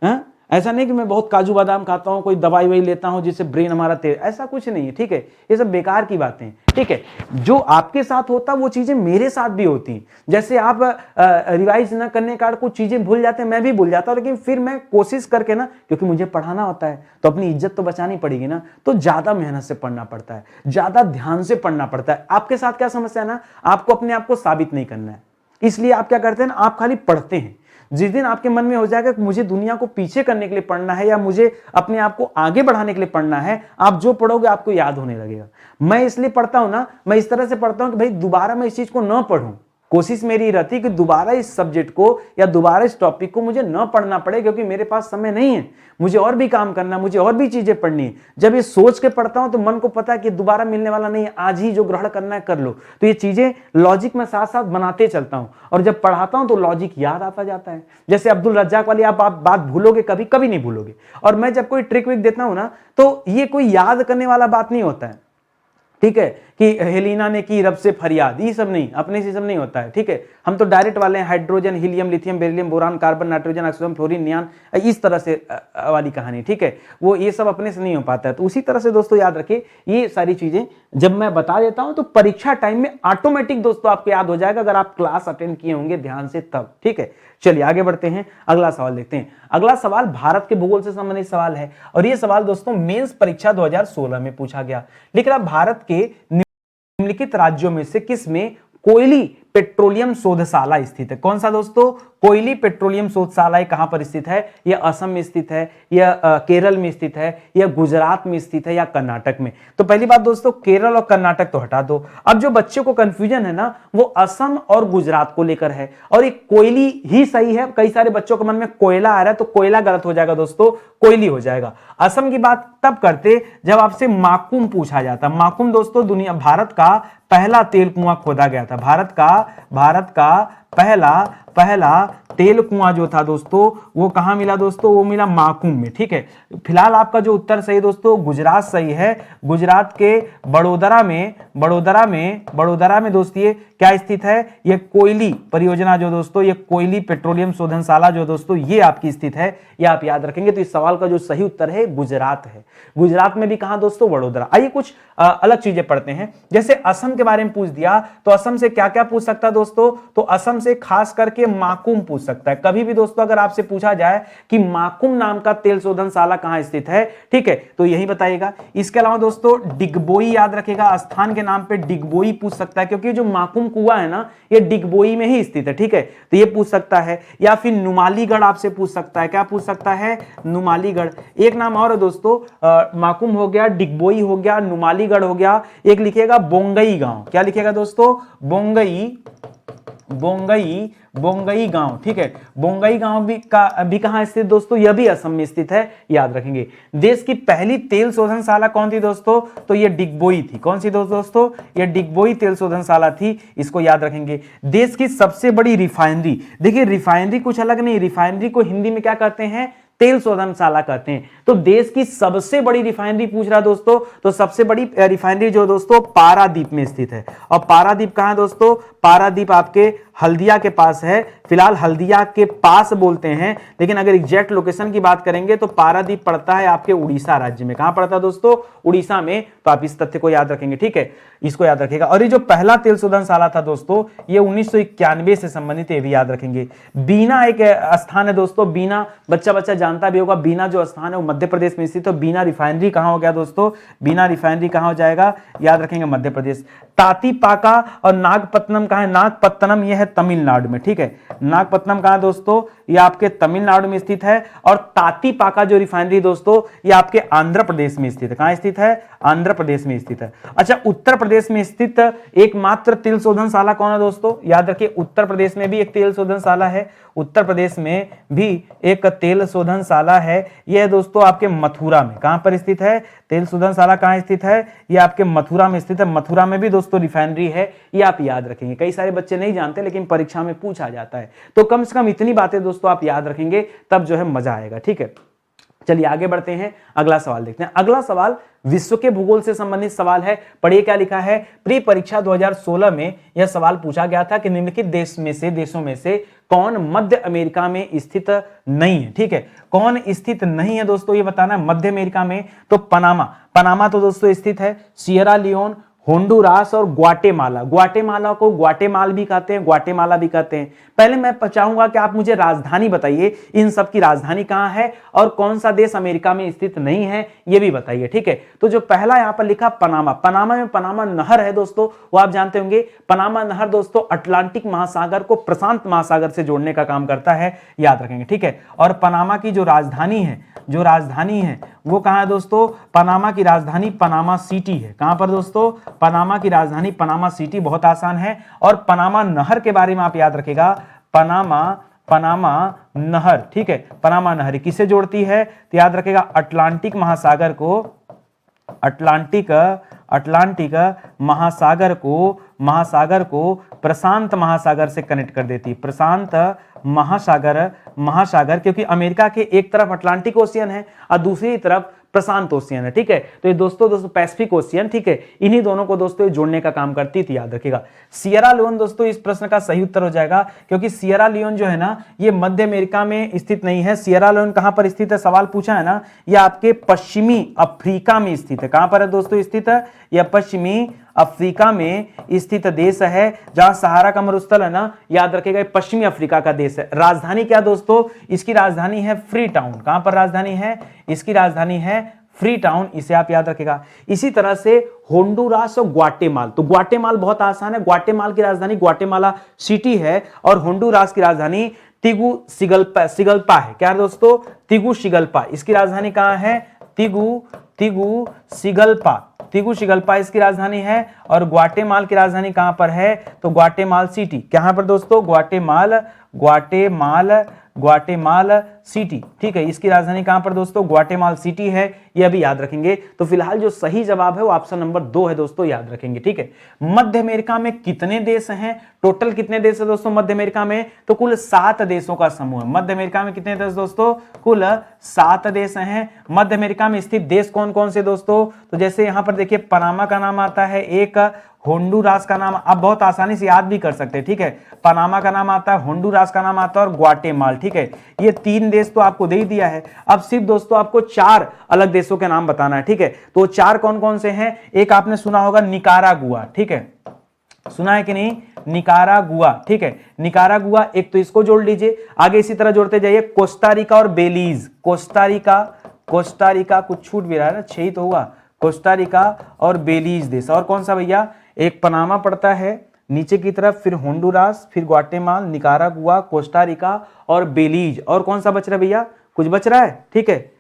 है ऐसा नहीं कि मैं बहुत काजू बादाम खाता हूं, कोई दवाई वही लेता हूं जिससे ब्रेन हमारा तेज, ऐसा कुछ नहीं है, ठीक है, ये सब बेकार की बातें हैं, ठीक है। जो आपके साथ होता वो चीजें मेरे साथ भी होती हैं। जैसे आप रिवाइज ना करने का कुछ चीजें भूल जाते हैं, मैं भी भूल जाता हूं, लेकिन फिर मैं कोशिश करके ना, क्योंकि मुझे पढ़ाना होता है तो अपनी इज्जत तो बचानी पड़ेगी ना, तो ज्यादा मेहनत से पढ़ना पड़ता है, ज्यादा ध्यान से पढ़ना पड़ता है। आपके साथ क्या समस्या है ना, आपको अपने आप को साबित नहीं करना है, इसलिए आप क्या करते हैं ना, आप खाली पढ़ते हैं। जिस दिन आपके मन में हो जाएगा कि मुझे दुनिया को पीछे करने के लिए पढ़ना है या मुझे अपने आप को आगे बढ़ाने के लिए पढ़ना है, आप जो पढ़ोगे आपको याद होने लगेगा। मैं इसलिए पढ़ता हूं ना, मैं इस तरह से पढ़ता हूं कि भाई दोबारा मैं इस चीज को न पढ़ूं। कोशिश मेरी रहती है कि दोबारा इस सब्जेक्ट को या दोबारा इस टॉपिक को मुझे न पढ़ना पड़े, क्योंकि मेरे पास समय नहीं है, मुझे और भी काम करना, मुझे और भी चीजें पढ़नी है। जब ये सोच के पढ़ता हूं तो मन को पता है कि दोबारा मिलने वाला नहीं है, आज ही जो ग्रहण करना है कर लो। तो ये चीजें लॉजिक में साथ साथ बनाते चलता हूं, और जब पढ़ाता हूं तो लॉजिक याद आता जाता है। जैसे अब्दुल रज्जाक वाली आप बात भूलोगे कभी? कभी नहीं भूलोगे। और मैं जब कोई ट्रिक विक देता हूं ना, तो ये कोई याद करने वाला बात नहीं होता है, ठीक है, कि हेलिना ने की रब से फरियाद, ये सब नहीं, अपने से सब नहीं होता है, ठीक है। हम तो डायरेक्ट वाले हैं, hydrogen, helium, lithium, beryllium, boron, carbon, nitrogen, oxygen, fluorine, neon, इस तरह से वाली कहानी, ठीक है। वो ये सब अपने से नहीं हो पाता है। तो उसी तरह से दोस्तों याद रखिए, ये सारी चीजें जब मैं बता देता हूं तो परीक्षा टाइम में ऑटोमेटिक दोस्तों आपको याद हो जाएगा, अगर आप क्लास अटेंड किए होंगे ध्यान से तब, ठीक है। चलिए आगे बढ़ते हैं, अगला सवाल देखते हैं। अगला सवाल भारत के भूगोल से संबंधित सवाल है, और यह सवाल दोस्तों मेंस परीक्षा 2016 में पूछा गया। लेकिन अब भारत के निम्नलिखित राज्यों में से किस में कोयली पेट्रोलियम शोधशाला स्थित है? कौन सा दोस्तों? कोयली पेट्रोलियम शोधशाला कहां पर स्थित है? यह असम में स्थित है, या केरल में स्थित है, या गुजरात में स्थित है, या कर्नाटक में? तो पहली बात दोस्तों, केरल और कर्नाटक तो हटा दो। अब जो बच्चों को कंफ्यूजन है ना, वो असम और गुजरात को लेकर है, और एक कोयली ही सही है। कई सारे बच्चों के मन में कोयला आ रहा है, तो कोयला गलत हो जाएगा दोस्तों, कोयली हो जाएगा। असम की बात तब करते जब आपसे माकुम पूछा जाता। माकुम दोस्तों भारत का पहला तेल कुआं खोदा गया था। भारत का पहला तेल कुआं जो था दोस्तों, वो कहां मिला दोस्तों? वो मिला माकुम में, ठीक है। फिलहाल आपका जो उत्तर सही दोस्तों, गुजरात सही है। गुजरात के बड़ोदरा में दोस्तों ये क्या स्थित है? ये कोयली परियोजना जो दोस्तों, ये कोयली पेट्रोलियम शोधनशाला जो दोस्तों ये आपकी स्थित है, ये आप याद रखेंगे। तो इस सवाल का जो सही उत्तर है गुजरात है। गुजरात में भी कहां दोस्तों? वडोदरा। आइए कुछ अलग चीजें पढ़ते हैं। जैसे असम के बारे में पूछ दिया, तो असम से क्या क्या पूछ सकता है दोस्तों? तो असम से खास करके माकुम पूछ सकता है। कभी भी दोस्तों अगर आपसे पूछा जाए कि माकुम नाम का तेल शोधनशाला कहां स्थित है, ठीक है, तो यही बताइएगा। इसके अलावा दोस्तों डिगबोई याद रखेगा, स्थान के नाम पे डिगबोई पूछ सकता है, क्योंकि जो माकुम कुआं है ना, ये डिगबोई में ही स्थित है, ठीक है, तो ये पूछ सकता है। या फिर नुमालीगढ़ आपसे पूछ सकता है। क्या पूछ सकता है? नुमालीगढ़। एक नाम और है दोस्तों, माकुम हो गया, डिगबोई हो गया, नुमालीगढ़ हो गया, एक लिखिएगा बोंगई गांव। क्या लिखिएगा दोस्तों? बोंगई गांव, ठीक है। बोंगई गांव भी कहां स्थित दोस्तों? यह भी असम में स्थित है, याद रखेंगे। देश की पहली तेल शोधनशाला कौन थी दोस्तों? तो यह डिगबोई थी। कौन सी दोस्तों? यह डिगबोई तेल शोधनशाला थी, इसको याद रखेंगे। देश की सबसे बड़ी रिफाइनरी, देखिए रिफाइनरी कुछ अलग नहीं, रिफाइनरी को हिंदी में क्या कहते हैं? तेल शोधनशाला कहते हैं। तो देश की सबसे बड़ी रिफाइनरी पूछ रहा दोस्तों, तो सबसे बड़ी रिफाइनरी जो दोस्तों पारादीप में स्थित है। और पारादीप कहां है दोस्तों? पारादीप आपके हल्दिया के पास है, फिलहाल हल्दिया के पास बोलते हैं, लेकिन अगर एग्जैक्ट लोकेशन की बात करेंगे तो पारादीप पड़ता है आपके उड़ीसा राज्य में। कहां पड़ता है दोस्तों? उड़ीसा में। तो आप इस तथ्य को याद रखेंगे, ठीक है, इसको याद रखेगा। और ये जो पहला तेल शोधनशाला था दोस्तों, ये 1991 से संबंधित, ये भी याद रखेंगे। बीना एक स्थान है दोस्तों, बीना बच्चा बच्चा जानता भी होगा। बीना जो स्थान है वो मध्य प्रदेश में स्थित है। बीना रिफाइनरी कहां हो गया दोस्तों? बीना रिफाइनरी कहां हो जाएगा? याद रखेंगे, मध्य प्रदेश। तातीपाका और नागपत्तनम कहां है? नागपत्तनम ये है तमिलनाडु में, ठीक है। नागपत्तनम कहां है दोस्तों? ये आपके तमिलनाडु में स्थित है। और तातीपाका जो रिफाइनरी दोस्तों, ये आपके आंध्र प्रदेश में स्थित है। कहां स्थित है? आंध्र प्रदेश में स्थित है। अच्छा, उत्तर प्रदेश में स्थित एकमात्र तेल शोधनशाला कौन है दोस्तों? याद रखिए, उत्तर प्रदेश में भी एक तेल शोधनशाला है। उत्तर प्रदेश में भी एक तेल शोधनशाला है। यह दोस्तों आपके मथुरा में। कहां पर स्थित है तेल शोधनशाला? कहां स्थित है? यह आपके मथुरा में स्थित है। मथुरा में भी दोस्तों रिफाइनरी है, ये आप याद रखेंगे। कई सारे बच्चे नहीं जानते, लेकिन परीक्षा में पूछा जाता है। तो कम से कम इतनी बातें दोस्तों आप याद रखेंगे, तब जो है मजा आएगा, ठीक है। चलिए आगे बढ़ते हैं, अगला सवाल देखते हैं। अगला सवाल विश्व के भूगोल से संबंधित सवाल है। पढ़िए क्या लिखा है। प्री परीक्षा 2016 में यह सवाल पूछा गया था कि निम्नलिखित देशों में से कौन मध्य अमेरिका में स्थित नहीं है, ठीक है। कौन स्थित नहीं है दोस्तों, ये बताना है। मध्य अमेरिका में तो पनामा तो दोस्तों स्थित है। सियरा लियोन, होंडुरास और ग्वाटेमाला। ग्वाटेमाला को ग्वाटेमाल भी कहते हैं, ग्वाटेमाला भी कहते हैं। पहले मैं चाहूंगा कि आप मुझे राजधानी बताइए, इन सब की राजधानी कहां है और कौन सा देश अमेरिका में स्थित नहीं है, ये भी बताइए, ठीक है। तो जो पहला यहां पर लिखा पनामा, पनामा में पनामा नहर है दोस्तों, वो आप जानते होंगे। पनामा नहर दोस्तों अटलांटिक महासागर को प्रशांत महासागर से जोड़ने का काम करता है, याद रखेंगे, ठीक है। और पनामा की जो राजधानी है वो कहां है दोस्तों? पनामा की राजधानी पनामा सिटी है। कहां पर दोस्तों? पनामा की राजधानी पनामा सिटी। बहुत आसान है। और पनामा नहर के बारे में आप याद रखेगा, पनामा नहर, ठीक है। पनामा नहर किसे जोड़ती है? तो याद रखेगा अटलांटिक महासागर को प्रशांत महासागर से कनेक्ट कर देती। प्रशांत महासागर, क्योंकि अमेरिका के एक तरफ अटलांटिक ओशियन है और दूसरी तरफ प्रशांत ओशियन है, ठीक है। तो ये दोस्तों पैसिफिक ओशियन, ठीक है, इन्हीं दोनों को दोस्तों जोड़ने का काम करती थी, याद रखिएगा। सियरा लियोन दोस्तों इस प्रश्न का सही उत्तर हो जाएगा, क्योंकि सियरा लियोन जो है ना, ये मध्य अमेरिका में स्थित नहीं है। सियरा लियोन कहां पर स्थित है? सवाल पूछा है ना, ये आपके पश्चिमी अफ्रीका में स्थित है। कहां पर है दोस्तों स्थित है? यह पश्चिमी अफ्रीका में स्थित देश है, जहां सहारा का मरुस्थल है ना, याद रखेगा पश्चिमी अफ्रीका का देश है। राजधानी क्या दोस्तों? इसकी राजधानी है फ्री टाउन। कहां पर राजधानी है? इसकी राजधानी है फ्री टाउन, इसे आप याद रखेगा। इसी तरह से होंडुरास और ग्वाटेमाल, तो ग्वाटेमाल बहुत आसान है। ग्वाटेमाल की राजधानी ग्वाटेमाला सिटी है और होंडुरास की राजधानी तिगुसिगल्पा है। क्या दोस्तों? तिगुसिगल्पा। इसकी राजधानी कहां है? तिगुसिगल्पा इसकी राजधानी है। और ग्वाटेमाल की राजधानी कहां पर है? तो ग्वाटेमाल सिटी। कहां पर दोस्तों? ग्वाटेमाल सिटी, ठीक है। इसकी राजधानी कहां पर दोस्तों? ग्वाटेमाल सिटी है, यह भी याद रखेंगे। तो फिलहाल जो सही जवाब है वो ऑप्शन नंबर 2 है दोस्तों, याद रखेंगे, ठीक है। मध्य अमेरिका में कितने देश हैं? टोटल कितने देश है दोस्तों मध्य अमेरिका में? तो कुल 7 देशों का समूह है। मध्य अमेरिका में कितने देश दोस्तों? कुल 7 देश हैं। मध्य अमेरिका में स्थित देश कौन कौन से दोस्तों? तो जैसे यहां पर देखिए पनामा का नाम आता है, एक होंडुरास का नाम आप बहुत आसानी से याद भी कर सकते हैं, ठीक है। पनामा का नाम आता है, होंडुरास का नाम आता है और ग्वाटेमाल, ठीक है। ये 3 देश तो आपको दे ही दिया है। अब सिर्फ दोस्तों आपको 4 अलग देशों के नाम बताना है, ठीक है। तो 4 कौन कौन से हैं? एक आपने सुना होगा निकारागुआ, ठीक है, सुना है कि नहीं? निकारागुआ, ठीक है। निकारागुआ एक, तो इसको जोड़ लीजिए। आगे इसी तरह जोड़ते जाइए, कोस्टारिका और बेलीज। कोस्टारिका कुछ छूट भी रहा है ना, 6 ही तो हुआ। कोस्टारिका और बेलीज देश। और कौन सा भैया? एक पनामा पड़ता है नीचे की तरफ, फिर होंडुरास, फिर ग्वाटेमाल, निकारागुआ, कोस्टारिका और बेलीज। और कौन सा बच रहा है भैया? कुछ बच रहा है, ठीक है,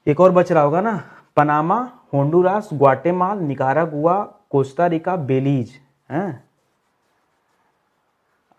एक और बच रहा होगा ना, पनामा, होंडुरास, ग्वाटेमाल, निकारागुआ, कोस्टारिका, बेलीज हैं।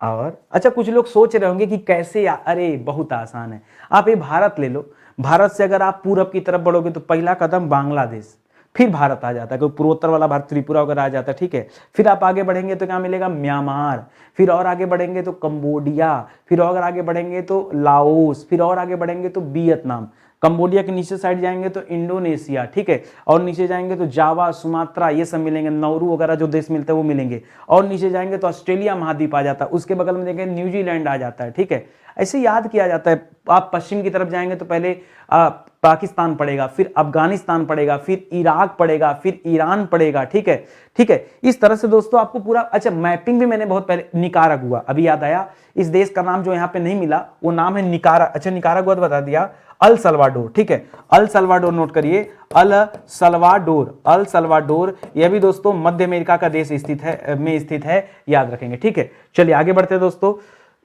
और अच्छा, कुछ लोग सोच रहे होंगे कि कैसे अरे बहुत आसान है। आप ये भारत ले लो। भारत से अगर आप पूरब की तरफ बढ़ोगे तो पहला कदम बांग्लादेश, फिर भारत आ जाता है, क्योंकि पूर्वोत्तर वाला भारत त्रिपुरा वगैरह आ जाता है, ठीक है। फिर आप आगे बढ़ेंगे तो क्या मिलेगा? म्यांमार। फिर और आगे बढ़ेंगे तो कंबोडिया, फिर और आगे बढ़ेंगे तो लाओस, फिर और आगे बढ़ेंगे तो वियतनाम। कंबोडिया के नीचे साइड जाएंगे तो इंडोनेशिया, ठीक है, और नीचे जाएंगे तो जावा, सुमात्रा, ये सब मिलेंगे, नौरू वगैरह जो देश मिलते हैं वो मिलेंगे, और नीचे जाएंगे तो ऑस्ट्रेलिया महाद्वीप आ जाता है, उसके बगल में देखेंगे न्यूजीलैंड आ जाता है, ठीक है, ऐसे याद किया जाता है। आप पश्चिम की तरफ जाएंगे तो पहले पाकिस्तान पड़ेगा, फिर अफगानिस्तान पड़ेगा, फिर इराक पड़ेगा, फिर ईरान पड़ेगा, ठीक है, ठीक है। इस तरह से दोस्तों आपको पूरा, अच्छा मैपिंग भी मैंने बहुत पहले, निकारागुआ, अभी याद आया, इस देश का नाम जो यहाँ पे नहीं मिला वो नाम है निकारा, अच्छा निकारागुआ तो बता दिया, अल सल्वाडोर, ठीक है, अल सल्वाडोर नोट करिए, अल सल्वाडोर, अल सल्वाडोर, यह भी दोस्तों मध्य अमेरिका का देश स्थित है, याद रखेंगे, ठीक है। चलिए आगे बढ़ते हैं दोस्तों,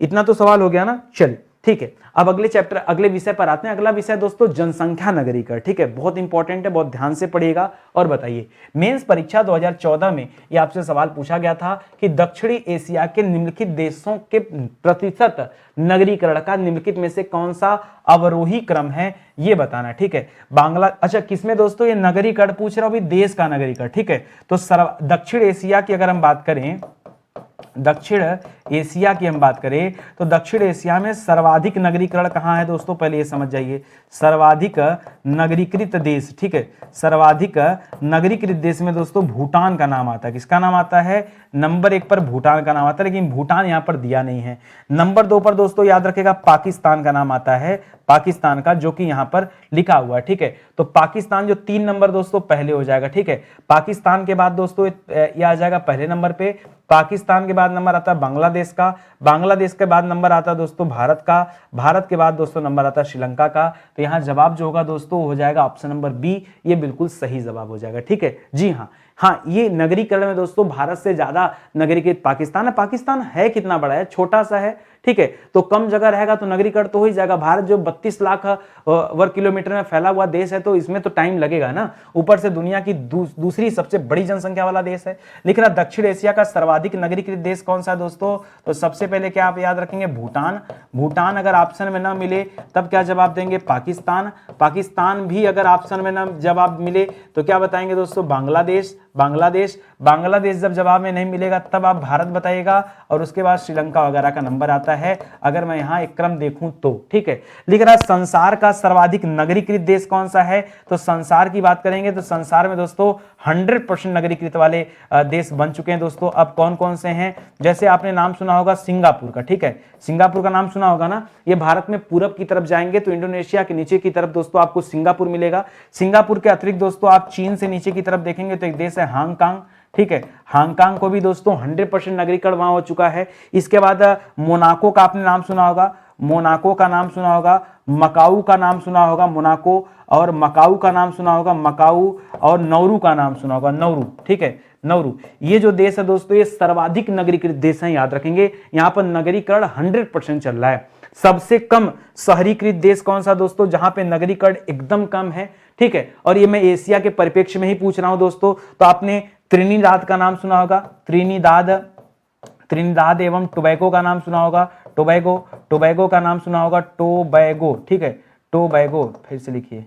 इतना तो सवाल हो गया ना, चलिए ठीक है। अब अगले चैप्टर, अगले विषय पर आते हैं। अगला विषय दोस्तों जनसंख्या नगरीकरण, ठीक है, बहुत इंपॉर्टेंट है, बहुत ध्यान से पढ़िएगा और बताइए। मेंस परीक्षा 2014 में ये आपसे सवाल पूछा गया था कि दक्षिणी एशिया के निम्नलिखित देशों के प्रतिशत नगरीकरण का निम्नलिखित में से कौन सा अवरोही क्रम है, ये बताना, ठीक है। बांग्ला, अच्छा किसमें दोस्तों ये नगरीकरण पूछ रहा हूं, अभी देश का नगरीकरण, ठीक है। तो दक्षिण एशिया की अगर हम बात करें, दक्षिण एशिया की हम बात करें तो दक्षिण एशिया में सर्वाधिक नगरीकरण कहां है दोस्तों, पहले ये समझ जाइए, सर्वाधिक नगरीकृत देश, ठीक है, सर्वाधिक नगरीकृत देश में दोस्तों भूटान का नाम आता है। किसका नाम आता है, नंबर 1 पर भूटान का नाम आता है, लेकिन भूटान यहां पर दिया नहीं है। नंबर 2 पर दोस्तों याद रखेगा पाकिस्तान का नाम आता है, पाकिस्तान का, जो कि यहां पर लिखा हुआ है, ठीक है। तो पाकिस्तान जो 3 नंबर दोस्तों पहले हो जाएगा, ठीक है। पाकिस्तान के बाद दोस्तों ये आ जाएगा पहले नंबर पे, पाकिस्तान के बाद नंबर आता है बांग्लादेश का, बांग्लादेश के बाद नंबर आता है दोस्तों भारत का, भारत के बाद दोस्तों नंबर आता है श्रीलंका का। तो यहां जवाब जो होगा दोस्तों हो जाएगा ऑप्शन नंबर बी, ये बिल्कुल सही जवाब हो जाएगा, ठीक है जी हाँ। हाँ, ये नगरीकरण में दोस्तों भारत से ज्यादा नगरीकृत पाकिस्तान है। पाकिस्तान है कितना बड़ा है, छोटा सा है, ठीक है, तो कम जगह रहेगा तो नगरीकरण तो हो ही जाएगा। भारत जो 32 लाख वर्ग किलोमीटर में फैला हुआ देश है, तो इसमें तो टाइम लगेगा ना, ऊपर से दुनिया की दूसरी सबसे बड़ी जनसंख्या वाला देश है। लेकिन दक्षिण एशिया का सर्वाधिक नगरीकृत देश कौन सा है दोस्तों, तो सबसे पहले क्या आप याद रखेंगे, भूटान। भूटान अगर ऑप्शन में ना मिले तब क्या जवाब देंगे, पाकिस्तान। पाकिस्तान भी अगर ऑप्शन में ना जवाब मिले तो क्या बताएंगे दोस्तों, बांग्लादेश। बांग्लादेश, बांग्लादेश जब जवाब में नहीं मिलेगा तब आप भारत बताइएगा, और उसके बाद श्रीलंका वगैरह का नंबर आता है, अगर मैं यहां एक क्रम देखूं तो, ठीक है। लिख रहा संसार का सर्वाधिक नगरीकृत देश कौन सा है, तो संसार की बात करेंगे तो संसार में दोस्तों 100% नगरीकृत वाले देश बन चुके हैं दोस्तों। अब कौन कौन से हैं, जैसे आपने नाम सुना होगा सिंगापुर का, ठीक है, सिंगापुर का नाम सुना होगा ना। ये भारत में पूरब की तरफ जाएंगे तो इंडोनेशिया के नीचे की तरफ दोस्तों आपको सिंगापुर मिलेगा। सिंगापुर के अतिरिक्त दोस्तों आप चीन से नीचे की तरफ देखेंगे तो एक देश है हांगकांग, ठीक है, हांगकांग को भी दोस्तों 100% नगरीकरण वहां हो चुका है। इसके बाद मोनाको का आपने नाम सुना होगा, मोनाको का नाम सुना होगा, मकाऊ का नाम सुना होगा, मोनाको, और मकाऊ का नाम सुना होगा, मकाऊ, और नौरू का नाम सुना होगा, नौरू, ठीक है, नौरू। ये जो देश है दोस्तों ये सर्वाधिक नगरीकृत देश है, याद रखेंगे। यहां पर नगरीकरण 100% चल रहा है। सबसे कम शहरीकृत देश कौन सा दोस्तों, जहां पे नगरीकरण एकदम कम है, ठीक है, और ये मैं एशिया के परिप्रेक्ष्य में ही पूछ रहा हूं दोस्तों। तो आपने त्रिनिदाद का नाम सुना होगा, त्रिनिदाद, त्रिनिदाद एवं टोबैगो का नाम सुना होगा, टोबैगो, टोबैगो का नाम सुना होगा, टोबैगो, ठीक है, टोबैगो, फिर से लिखिए,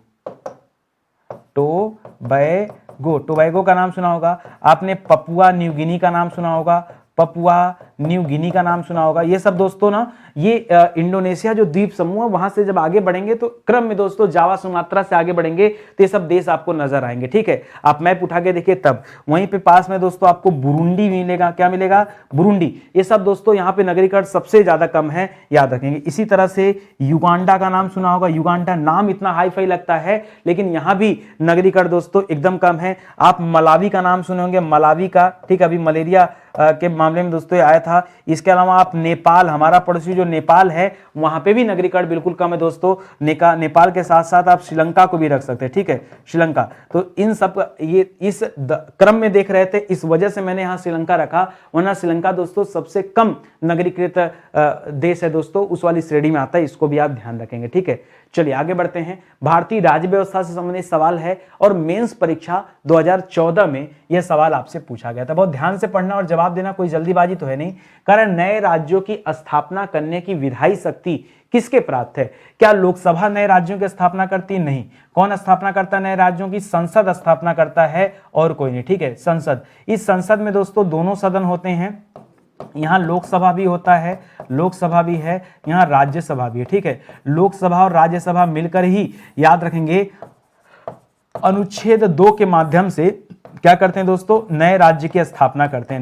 टोबैगो, टोबैगो का नाम सुना होगा। आपने पपुआ न्यू गिनी का नाम सुना होगा, पपुआ न्यू गिनी का नाम सुना होगा। ये सब दोस्तों ना, ये इंडोनेशिया जो द्वीप समूह है वहां से जब आगे बढ़ेंगे तो क्रम में दोस्तों जावा सुमात्रा से आगे बढ़ेंगे तो ये सब देश आपको नजर आएंगे, ठीक है। आप मैप उठा के देखिए तब। वहीं पे पास में दोस्तों आपको बुरुंडी मिलेगा, क्या मिलेगा, बुरुंडी। ये सब दोस्तों यहाँ पे नगरीकरण सबसे ज्यादा कम है, याद रखेंगे। इसी तरह से युगांडा का नाम सुना होगा, युगांडा नाम इतना हाई फाई लगता है लेकिन यहाँ भी नगरीकरण दोस्तों एकदम कम है। आप मलावी का नाम सुने होंगे, मलावी का, ठीक है, अभी मलेरिया के मामले में दोस्तों आया था। इसके अलावा आप नेपाल, हमारा पड़ोसी जो नेपाल है वहां पे भी नगरीकरण बिल्कुल कम है दोस्तों। नेपाल के साथ साथ आप श्रीलंका को भी रख सकते हैं, ठीक है, श्रीलंका। तो इन सब ये इस क्रम में देख रहे थे, इस वजह से मैंने यहां श्रीलंका रखा, वरना श्रीलंका दोस्तों सबसे कम नगरीकृत देश है दोस्तों, उस वाली श्रेणी में आता है, इसको भी आप ध्यान रखेंगे, ठीक है। चलिए आगे बढ़ते हैं। भारतीय राज्य व्यवस्था से संबंधित सवाल है और मेंस परीक्षा 2014 में यह सवाल आपसे पूछा गया था। बहुत ध्यान से पढ़ना और जवाब देना, कोई जल्दीबाजी तो है नहीं। कारण नए राज्यों की स्थापना करने की विधायी शक्ति किसके प्राप्त है? क्या लोकसभा नए राज्यों की स्थापना करती? नहीं। कौन स्थापना करता है नए राज्यों की? संसद स्थापना करता है और कोई नहीं, ठीक है, संसद। इस संसद में दोस्तों दोनों सदन होते हैं, यहाँ लोकसभा भी होता है, लोकसभा भी है, यहाँ राज्यसभा भी है, ठीक है। लोकसभा और राज्यसभा मिलकर ही याद रखेंगे अनुच्छेद 2 के माध्यम से क्या करते हैं दोस्तों, नए राज्य की स्थापना करते हैं।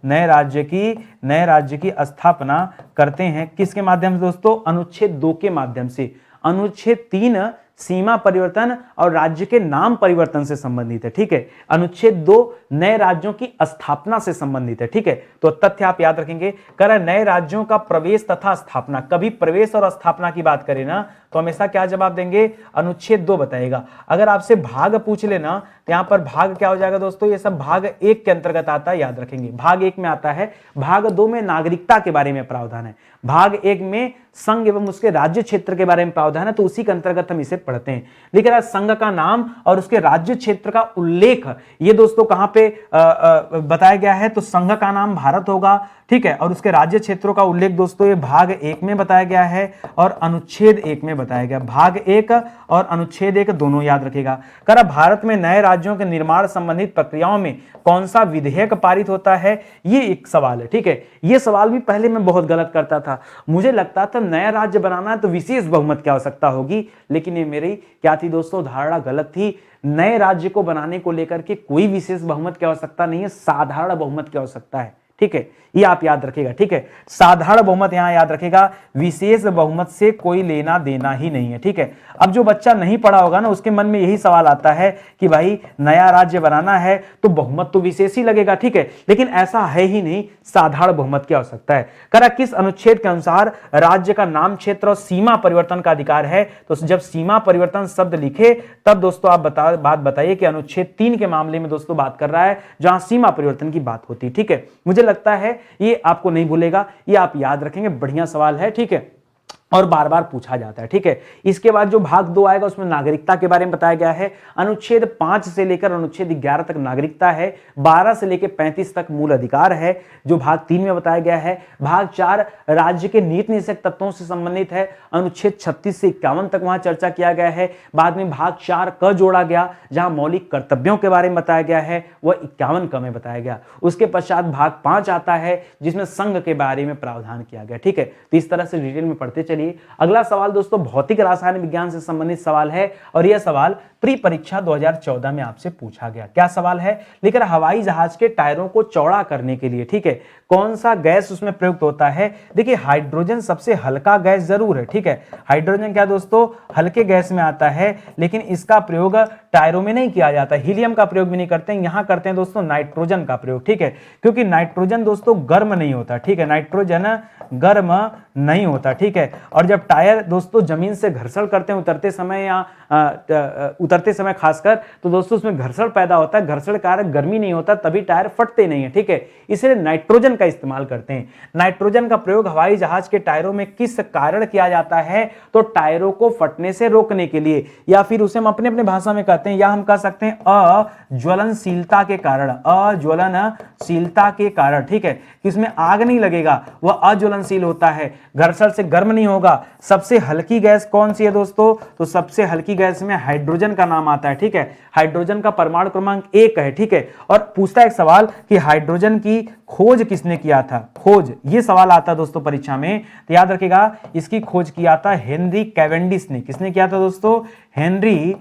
नए राज्य की स्थापना करते हैं किसके माध्यम से दोस्तों, अनुच्छेद 2 के माध्यम से। अनुच्छेद 3 सीमा परिवर्तन और राज्य के नाम परिवर्तन से संबंधित है, ठीक है। अनुच्छेद 2 नए राज्यों की स्थापना से संबंधित है, ठीक है। तो तथ्य आप याद रखेंगे, कर नए राज्यों का प्रवेश तथा स्थापना। कभी प्रवेश और स्थापना की बात करें ना तो हमेशा क्या जवाब देंगे, अनुच्छेद 2 बताएगा। अगर आपसे भाग पूछ लेना तो यहां पर भाग क्या हो जाएगा दोस्तों, ये सब भाग 1 के अंतर्गत आता है, याद रखेंगे। भाग 1 में आता है, भाग 2 में नागरिकता के बारे में प्रावधान है, भाग 1 में संघ एवं उसके राज्य क्षेत्र के बारे में प्रावधान है, तो उसी के अंतर्गत हम इसे पढ़ते हैं। लेकिन संघ का नाम और उसके राज्य क्षेत्र का उल्लेख ये दोस्तों कहां पे बताया गया है, तो संघ का नाम भारत होगा, ठीक है, और उसके राज्य क्षेत्रों का उल्लेख दोस्तों ये भाग 1 में बताया गया है और अनुच्छेद 1 में बताया गया। भाग 1 और अनुच्छेद 1 दोनों याद रखेगा। कर भारत में नए राज्यों के निर्माण संबंधित प्रक्रियाओं में कौन सा विधेयक पारित होता है, ये एक सवाल है, ठीक है। ये सवाल भी पहले मैं बहुत गलत करता था, मुझे लगता था नया राज्य बनाना है तो विशेष बहुमत की आवश्यकता होगी, लेकिन ये मेरी क्या थी दोस्तों, धारणा गलत थी। नए राज्य को बनाने को लेकर के कोई विशेष बहुमत की आवश्यकता नहीं है, साधारण बहुमत की आवश्यकता है, ठीक है, ये आप याद रखेगा, ठीक है। साधारण बहुमत यहां याद रखेगा, विशेष बहुमत से कोई लेना देना ही नहीं है, ठीक है। अब जो बच्चा नहीं पढ़ा होगा ना उसके मन में यही सवाल आता है कि भाई नया राज्य बनाना है तो बहुमत तो विशेष ही लगेगा, ठीक है, लेकिन ऐसा है ही नहीं, साधारण बहुमत की आवश्यकता है। करा किस अनुच्छेद के अनुसार राज्य का नाम, क्षेत्र और सीमा परिवर्तन का अधिकार है, तो जब सीमा परिवर्तन शब्द लिखे तब दोस्तों आप बात बताइए कि अनुच्छेद 3 के मामले में दोस्तों बात कर रहा है जहां सीमा परिवर्तन की बात होती है, ठीक है। मुझे लगता है ये आपको नहीं भूलेगा, ये आप याद रखेंगे, बढ़िया सवाल है, ठीक है, और बार बार पूछा जाता है, ठीक है। इसके बाद जो भाग 2 आएगा उसमें नागरिकता के बारे में बताया गया है। अनुच्छेद 5 से लेकर अनुच्छेद 11 तक नागरिकता है, 12 से लेकर 35 तक मूल अधिकार है, जो भाग 3 में बताया गया है। भाग 4 राज्य के नीति निषेध तत्वों से संबंधित है, अनुच्छेद 36 से 51 तक वहां चर्चा किया गया है। बाद में भाग 4 क जोड़ा गया, जहां मौलिक कर्तव्यों के बारे में बताया गया है, वह 51 क में बताया गया। उसके पश्चात भाग 5 आता है जिसमें संघ के बारे में प्रावधान किया गया, ठीक है। तो इस तरह से डिटेल में पढ़ते चलिए। अगला सवाल दोस्तों भौतिक रासायनिक विज्ञान से संबंधित सवाल है और यह सवाल प्री परीक्षा 2014 में आपसे पूछा गया। क्या सवाल है, लेकर हवाई जहाज के टायरों को चौड़ा करने के लिए, ठीक है, कौन सा गैस उसमें प्रयुक्त होता है। देखिए हाइड्रोजन सबसे हल्का गैस जरूर है, ठीक है, हाइड्रोजन क्या दोस्तों हल्के गैस में आता है, लेकिन इसका प्रयोग टायरों में नहीं किया जाता, हीलियम का प्रयोग भी नहीं करते हैं, यहां करते हैं दोस्तों नाइट्रोजन का प्रयोग, ठीक है, क्योंकि नाइट्रोजन दोस्तों गर्म नहीं होता, ठीक है, नाइट्रोजन गर्म नहीं होता, ठीक है। और जब टायर दोस्तों जमीन से घर्षण करते हैं उतरते समय या उतरते समय खासकर, तो दोस्तों उसमें घर्षण पैदा होता है, घर्षण कारण गर्मी नहीं होता, तभी टायर फटते नहीं है, ठीक है, इसलिए नाइट्रोजन का इस्तेमाल करते हैं। नाइट्रोजन का प्रयोग हवाई जहाज के टायरों में किस कारण किया जाता है, तो टायरों को फटने से रोकने के लिए, या फिर उसे हम अपने अपने भाषा में कहते हैं, या हम कह सकते हैं अज्वलनशीलता के कारण, अज्वलनशीलता के कारण, ठीक है, कि इसमें आग नहीं लगेगा, वह अज्वलनशील होता है, घर्षण से गर्म नहीं होगा। सबसे हल्की गैस कौन सी है दोस्तों, तो सबसे हल्की गैस में हाइड्रोजन का नाम आता है, ठीक है, हाइड्रोजन का परमाणु क्रमांक 1 है, ठीक है। और पूछता है एक सवाल कि हाइड्रोजन की खोज किसने किया था, खोज, ये सवाल आता है दोस्तों परीक्षा में, तो याद रखिएगा इसकी खोज किया था हेनरी कैवेंडिश ने। किसने किया था दोस्तों, हेनरी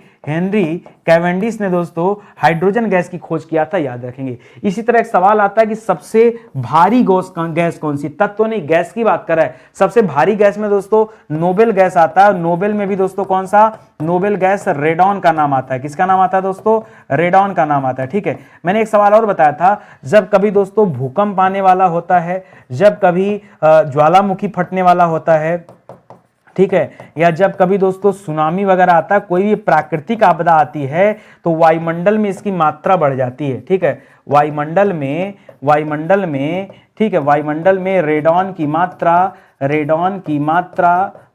कैवेंडिश ने दोस्तों हाइड्रोजन गैस की खोज किया था, याद रखेंगे। इसी तरह एक सवाल आता है कि सबसे भारी गैस कौन सी, तत्व नहीं गैस की बात कर रहा है, सबसे भारी गैस में दोस्तों नोबेल गैस आता है, नोबेल में भी दोस्तों कौन सा, नोबेल गैस रेडॉन का नाम आता है। किसका नाम आता है दोस्तों, रेडॉन का नाम आता है, ठीक है। मैंने एक सवाल और बताया था, जब कभी दोस्तों भूकंप आने वाला होता है, जब कभी ज्वालामुखी फटने वाला होता है, ठीक है, या जब कभी दोस्तों सुनामी वगैरह आता है, कोई भी प्राकृतिक आपदा आती है, तो वायुमंडल में इसकी मात्रा बढ़ जाती है, ठीक है, वायुमंडल में ठीक है, वायुमंडल में रेडॉन की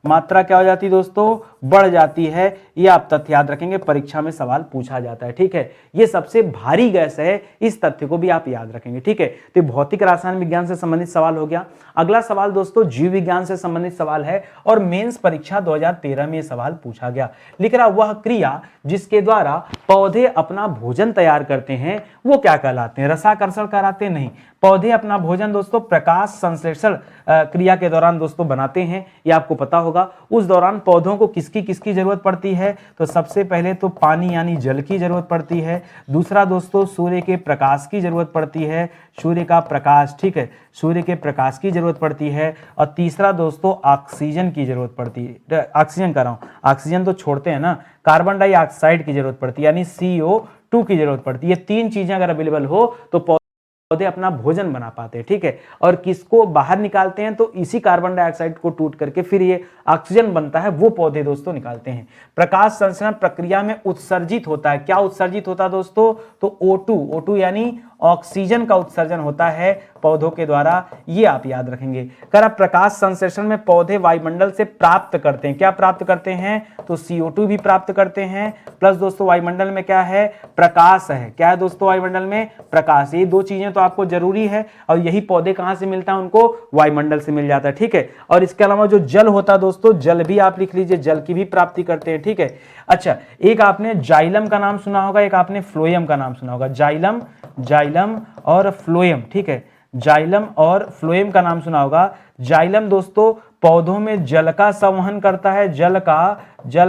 मात्रा क्या हो जाती है दोस्तों, बढ़ जाती है। ये आप तथ्य याद रखेंगे, परीक्षा में सवाल पूछा जाता है, ठीक है। ये सबसे भारी गैस है, इस तथ्य को भी आप याद रखेंगे, ठीक है। तो भौतिक रसायन विज्ञान से संबंधित सवाल हो गया। अगला सवाल दोस्तों जीव विज्ञान से संबंधित सवाल है और मेंस परीक्षा 2013 में ये सवाल पूछा गया। लिख रहा वह क्रिया जिसके द्वारा पौधे अपना भोजन तैयार करते हैं वो क्या कहलाती कहलाते हैं, रसाकर्षण कराते नहीं। पौधे अपना भोजन दोस्तों प्रकाश संश्लेषण क्रिया के दौरान दोस्तों बनाते हैं, ये आपको पता होगा। उस दौरान पौधों को किसकी किसकी जरूरत पड़ती है, तो सबसे पहले तो पानी यानी जल की जरूरत पड़ती है। दूसरा दोस्तों सूर्य के प्रकाश की जरूरत पड़ती है, सूर्य का प्रकाश, ठीक है, सूर्य के प्रकाश की जरूरत पड़ती है। और तीसरा दोस्तों ऑक्सीजन की जरूरत पड़ती है, ऑक्सीजन कर रहा हूं, ऑक्सीजन तो छोड़ते हैं ना, कार्बन डाइऑक्साइड की जरूरत पड़ती है यानी CO2 की जरूरत पड़ती है। ये तीन चीजें अगर अवेलेबल हो तो पौधे अपना भोजन बना पाते हैं, ठीक है। और किसको बाहर निकालते हैं, तो इसी कार्बन डाइऑक्साइड को टूट करके फिर ये ऑक्सीजन बनता है, वो पौधे दोस्तों निकालते हैं। प्रकाश संश्लेषण प्रक्रिया में उत्सर्जित होता है, क्या उत्सर्जित होता है दोस्तों, तो O2 यानी ऑक्सीजन का उत्सर्जन होता है पौधों के द्वारा, ये आप याद रखेंगे। अगर आप प्रकाश संश्लेषण में पौधे वायुमंडल से प्राप्त करते हैं, क्या प्राप्त करते हैं, तो CO2 भी प्राप्त करते हैं, प्लस दोस्तों वायुमंडल में क्या है, प्रकाश है। क्या है दोस्तों वायुमंडल में, प्रकाश। ये दो चीजें तो आपको जरूरी है, और यही पौधे कहां से मिलता है, उनको वायुमंडल से मिल जाता है, ठीक है। और इसके अलावा जो जल होता है दोस्तों, जल भी आप लिख लीजिए, जल की भी प्राप्ति करते हैं, ठीक है। अच्छा, एक आपने जाइलम का नाम सुना होगा, एक आपने फ्लोएम का नाम सुना होगा, जाइलम और फ्लोएम, ठीक है, जाइलम और फ्लोएम का नाम सुना होगा। जाइलम दोस्तों पौधों में जल का संवहन करता है, जल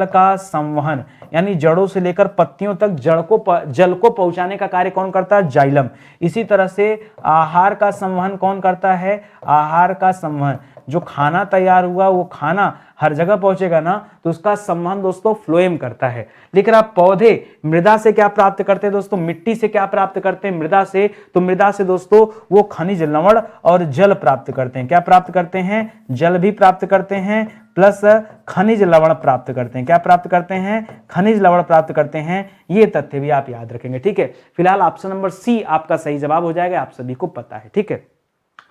का संवहन यानी जड़ों से लेकर पत्तियों तक जल को पहुंचाने का कार्य कौन करता है, जाइलम। इसी तरह से आहार का संवहन कौन करता है, आहार का संवहन, जो खाना तैयार हुआ वो खाना हर जगह पहुंचेगा ना, तो उसका संवहन दोस्तों फ्लोएम करता है। लेकिन आप पौधे मृदा से क्या प्राप्त करते हैं दोस्तों, मिट्टी से क्या प्राप्त करते हैं, मृदा से, तो मृदा से दोस्तों वो खनिज लवण और जल प्राप्त करते हैं। क्या प्राप्त करते हैं, जल भी प्राप्त करते हैं, प्लस खनिज लवण प्राप्त करते हैं। क्या प्राप्त करते हैं, खनिज लवण प्राप्त करते हैं। ये तथ्य भी आप याद रखेंगे, ठीक है। फिलहाल ऑप्शन नंबर सी आपका सही जवाब हो जाएगा, आप सभी को पता है, ठीक है।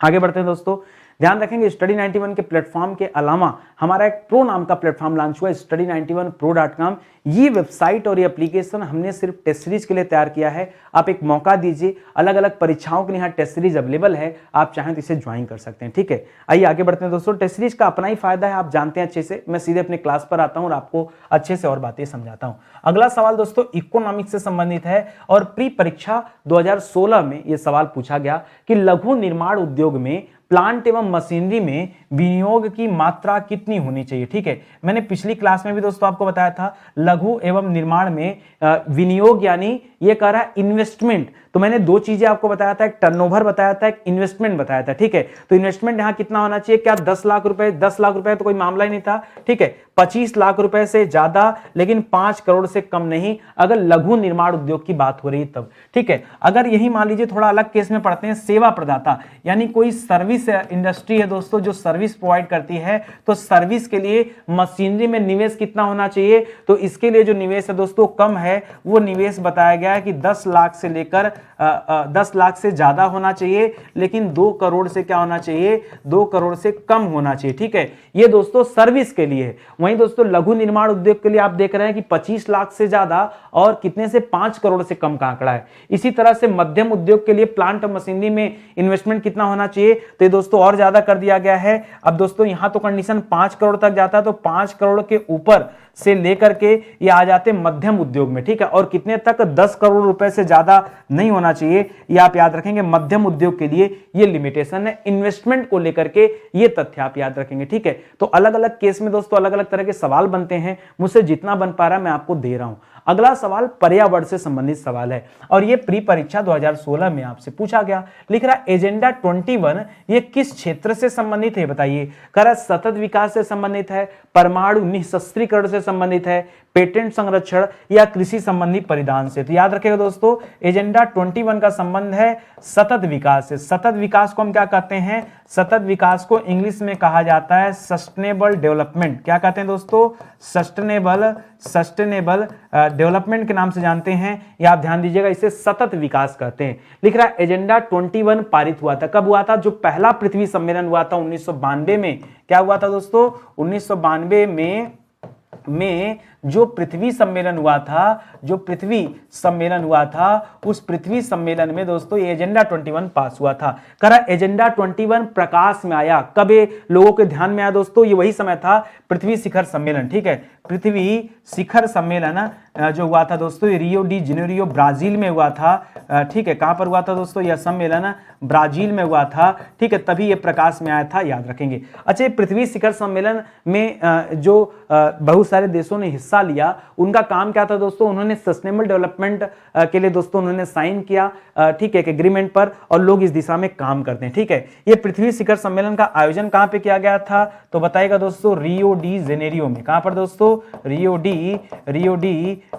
आगे बढ़ते हैं दोस्तों, ध्यान रखेंगे स्टडी 91 के प्लेटफॉर्म के अलावा हमारा एक प्रो नाम का प्लेटफॉर्म लॉन्च हुआ है, study91pro.com। ये वेबसाइट और ये एप्लीकेशन हमने सिर्फ टेस्ट सीरीज के लिए तैयार किया है। आप एक मौका दीजिए, अलग अलग परीक्षाओं के लिए यहाँ टेस्ट सीरीज अवेलेबल है, आप चाहें तो इसे ज्वाइन कर सकते हैं, ठीक है। आइए आगे बढ़ते हैं दोस्तों। टेस्ट सीरीज का अपना ही फायदा है, आप जानते हैं अच्छे से। मैं सीधे अपने क्लास पर आता हूँ और आपको अच्छे से और बातें समझाता हूँ। अगला सवाल दोस्तों इकोनॉमिक्स से संबंधित है, और प्री परीक्षा 2016 में यह सवाल पूछा गया कि लघु निर्माण उद्योग में प्लांट एवं मशीनरी में विनियोग की मात्रा कितनी होनी चाहिए, ठीक है। मैंने पिछली क्लास में भी दोस्तों आपको बताया था लघु एवं निर्माण में विनियोग यानी ये कह रहा है इन्वेस्टमेंट। तो मैंने दो चीजें आपको बताया था, एक टर्नओवर बताया था, एक इन्वेस्टमेंट बताया था, ठीक है। तो इन्वेस्टमेंट यहां कितना होना चाहिए, क्या 10 लाख रुपए, 10 लाख रुपए तो कोई मामला ही नहीं था, ठीक है। 25 लाख रुपए से ज्यादा, लेकिन 5 करोड़ से कम नहीं, अगर लघु निर्माण उद्योग की बात हो रही तब, ठीक है। अगर यही मान लीजिए थोड़ा अलग केस में पढ़ते हैं, सेवा प्रदाता यानी कोई सर्विस इंडस्ट्री है दोस्तों जो सर्विस प्रोवाइड करती है, तो सर्विस के लिए मशीनरी में निवेश कितना होना चाहिए, तो इसके लिए जो निवेश है दोस्तों कम है, वो निवेश बताया गया है कि 10 लाख से लेकर 10 लाख से ज्यादा होना चाहिए, लेकिन 2 करोड़ से क्या होना चाहिए, 2 करोड़ से कम होना चाहिए, ठीक है। ये दोस्तों सर्विस के लिए है। वहीं दोस्तों लघु निर्माण उद्योग के लिए आप देख रहे हैं कि 25 लाख से ज्यादा और कितने से 5 करोड़ से कम का आंकड़ा है। इसी तरह से मध्यम उद्योग के लिए प्लांट और मशीनरी में इन्वेस्टमेंट कितना होना चाहिए, तो ये दोस्तों और ज्यादा कर दिया गया है। अब दोस्तों यहां तो कंडीशन 5 करोड़ तक जाता है, तो 5 करोड़ के ऊपर से लेकर के ये आ जाते मध्यम उद्योग में, ठीक है। और कितने तक, 10 करोड़ रुपए से ज्यादा नहीं होना चाहिए, ये आप याद रखेंगे। मध्यम उद्योग के लिए ये लिमिटेशन है, इन्वेस्टमेंट को लेकर के ये तथ्य आप याद रखेंगे, ठीक है। तो अलग अलग केस में दोस्तों अलग अलग तरह के सवाल बनते हैं, मुझसे जितना बन पा रहा है मैं आपको दे रहा हूं। अगला सवाल पर्यावरण से संबंधित सवाल है, और ये प्री परीक्षा 2016 में आपसे पूछा गया। लिख रहा एजेंडा 21 ये किस क्षेत्र से संबंधित है बताइए। कह रहा सतत विकास से संबंधित है, परमाणु निःशस्त्रीकरण से संबंधित है, पेटेंट संरक्षण या कृषि संबंधी परिधान से। तो याद रखिएगा दोस्तों एजेंडा 21 का संबंध है सतत विकास से। सतत विकास को हम क्या कहते हैं, सतत विकास को इंग्लिश में कहा जाता है सस्टेनेबल डेवलपमेंट। क्या कहते हैं दोस्तों, सस्टेनेबल डेवलपमेंट के नाम से जानते हैं, या आप ध्यान दीजिएगा इसे सतत विकास कहते हैं। लिख रहा है एजेंडा 21 पारित हुआ था, कब हुआ था, जो पहला पृथ्वी सम्मेलन हुआ था 1992 में। क्या हुआ था दोस्तों, 1992 में जो पृथ्वी सम्मेलन हुआ था, उस पृथ्वी सम्मेलन में दोस्तों ये एजेंडा 21 पास हुआ था। करा एजेंडा 21 प्रकाश में आया कब, लोगों के ध्यान में आया दोस्तों, ये वही समय था पृथ्वी शिखर सम्मेलन। ठीक है, पृथ्वी शिखर सम्मेलन जो हुआ था दोस्तों, ये रियो डी जेनेरियो ब्राजील में हुआ था। ठीक है, कहां पर हुआ था दोस्तों, यह सम्मेलन ब्राजील में हुआ था। ठीक है, तभी ये प्रकाश में आया था, याद रखेंगे। अच्छा, ये पृथ्वी शिखर सम्मेलन में जो बहुत सारे देशों ने हिस्सा लिया, उनका काम क्या था दोस्तों, उन्होंने सस्टेनेबल डेवलपमेंट के लिए दोस्तों उन्होंने साइन किया, ठीक है, एग्रीमेंट पर, और लोग इस दिशा में काम करते हैं। ठीक है, ये पृथ्वी शिखर सम्मेलन का आयोजन कहां पे किया गया था, तो बताइएगा दोस्तों, रियो डी जेनेरियो में। कहां पर दोस्तों, रियो डी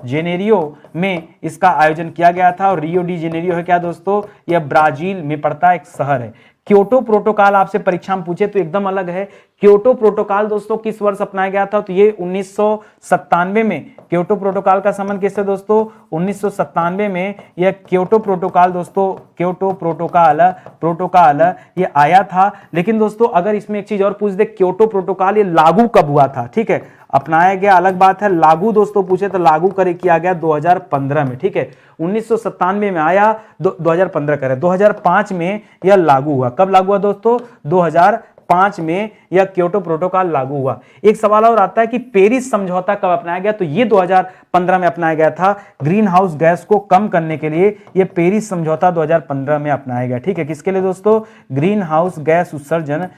जेनेरियो में इसका आयोजन किया गया था। और रियो डी जेनेरियो है क्या दोस्तों, यह ब्राजील में पड़ता है, एक शहर है। क्योटो प्रोटोकॉल आपसे परीक्षा में पूछे तो एकदम अलग है। क्योटो प्रोटोकॉल दोस्तों किस वर्ष अपनाया गया था, तो ये 1997 में। क्योटो प्रोटोकॉल का संबंध किससे दोस्तों, 1997 में यह क्योटो प्रोटोकॉल दोस्तों, क्योटो प्रोटोकॉल ये आया था। लेकिन दोस्तों अगर इसमें एक चीज और पूछ दे, क्योटो प्रोटोकॉल ये लागू कब हुआ था, ठीक है, अपनाया गया अलग बात है, लागू दोस्तों पूछे तो लागू किया गया 2015 में। ठीक है, 1997 में आया, 2015 करे, 2005 में यह लागू हुआ। कब लागू हुआ दोस्तों, 2005 में यह क्योटो प्रोटोकॉल लागू हुआ। एक सवाल और आता है कि पेरिस समझौता कब अपनाया गया, तो ये 2015 में अपनाया गया था। ग्रीन हाउस गैस को कम करने के लिए यह पेरिस समझौता 2015 में अपनाया गया। ठीक है, किसके लिए दोस्तों, ग्रीन हाउस गैस उत्सर्जन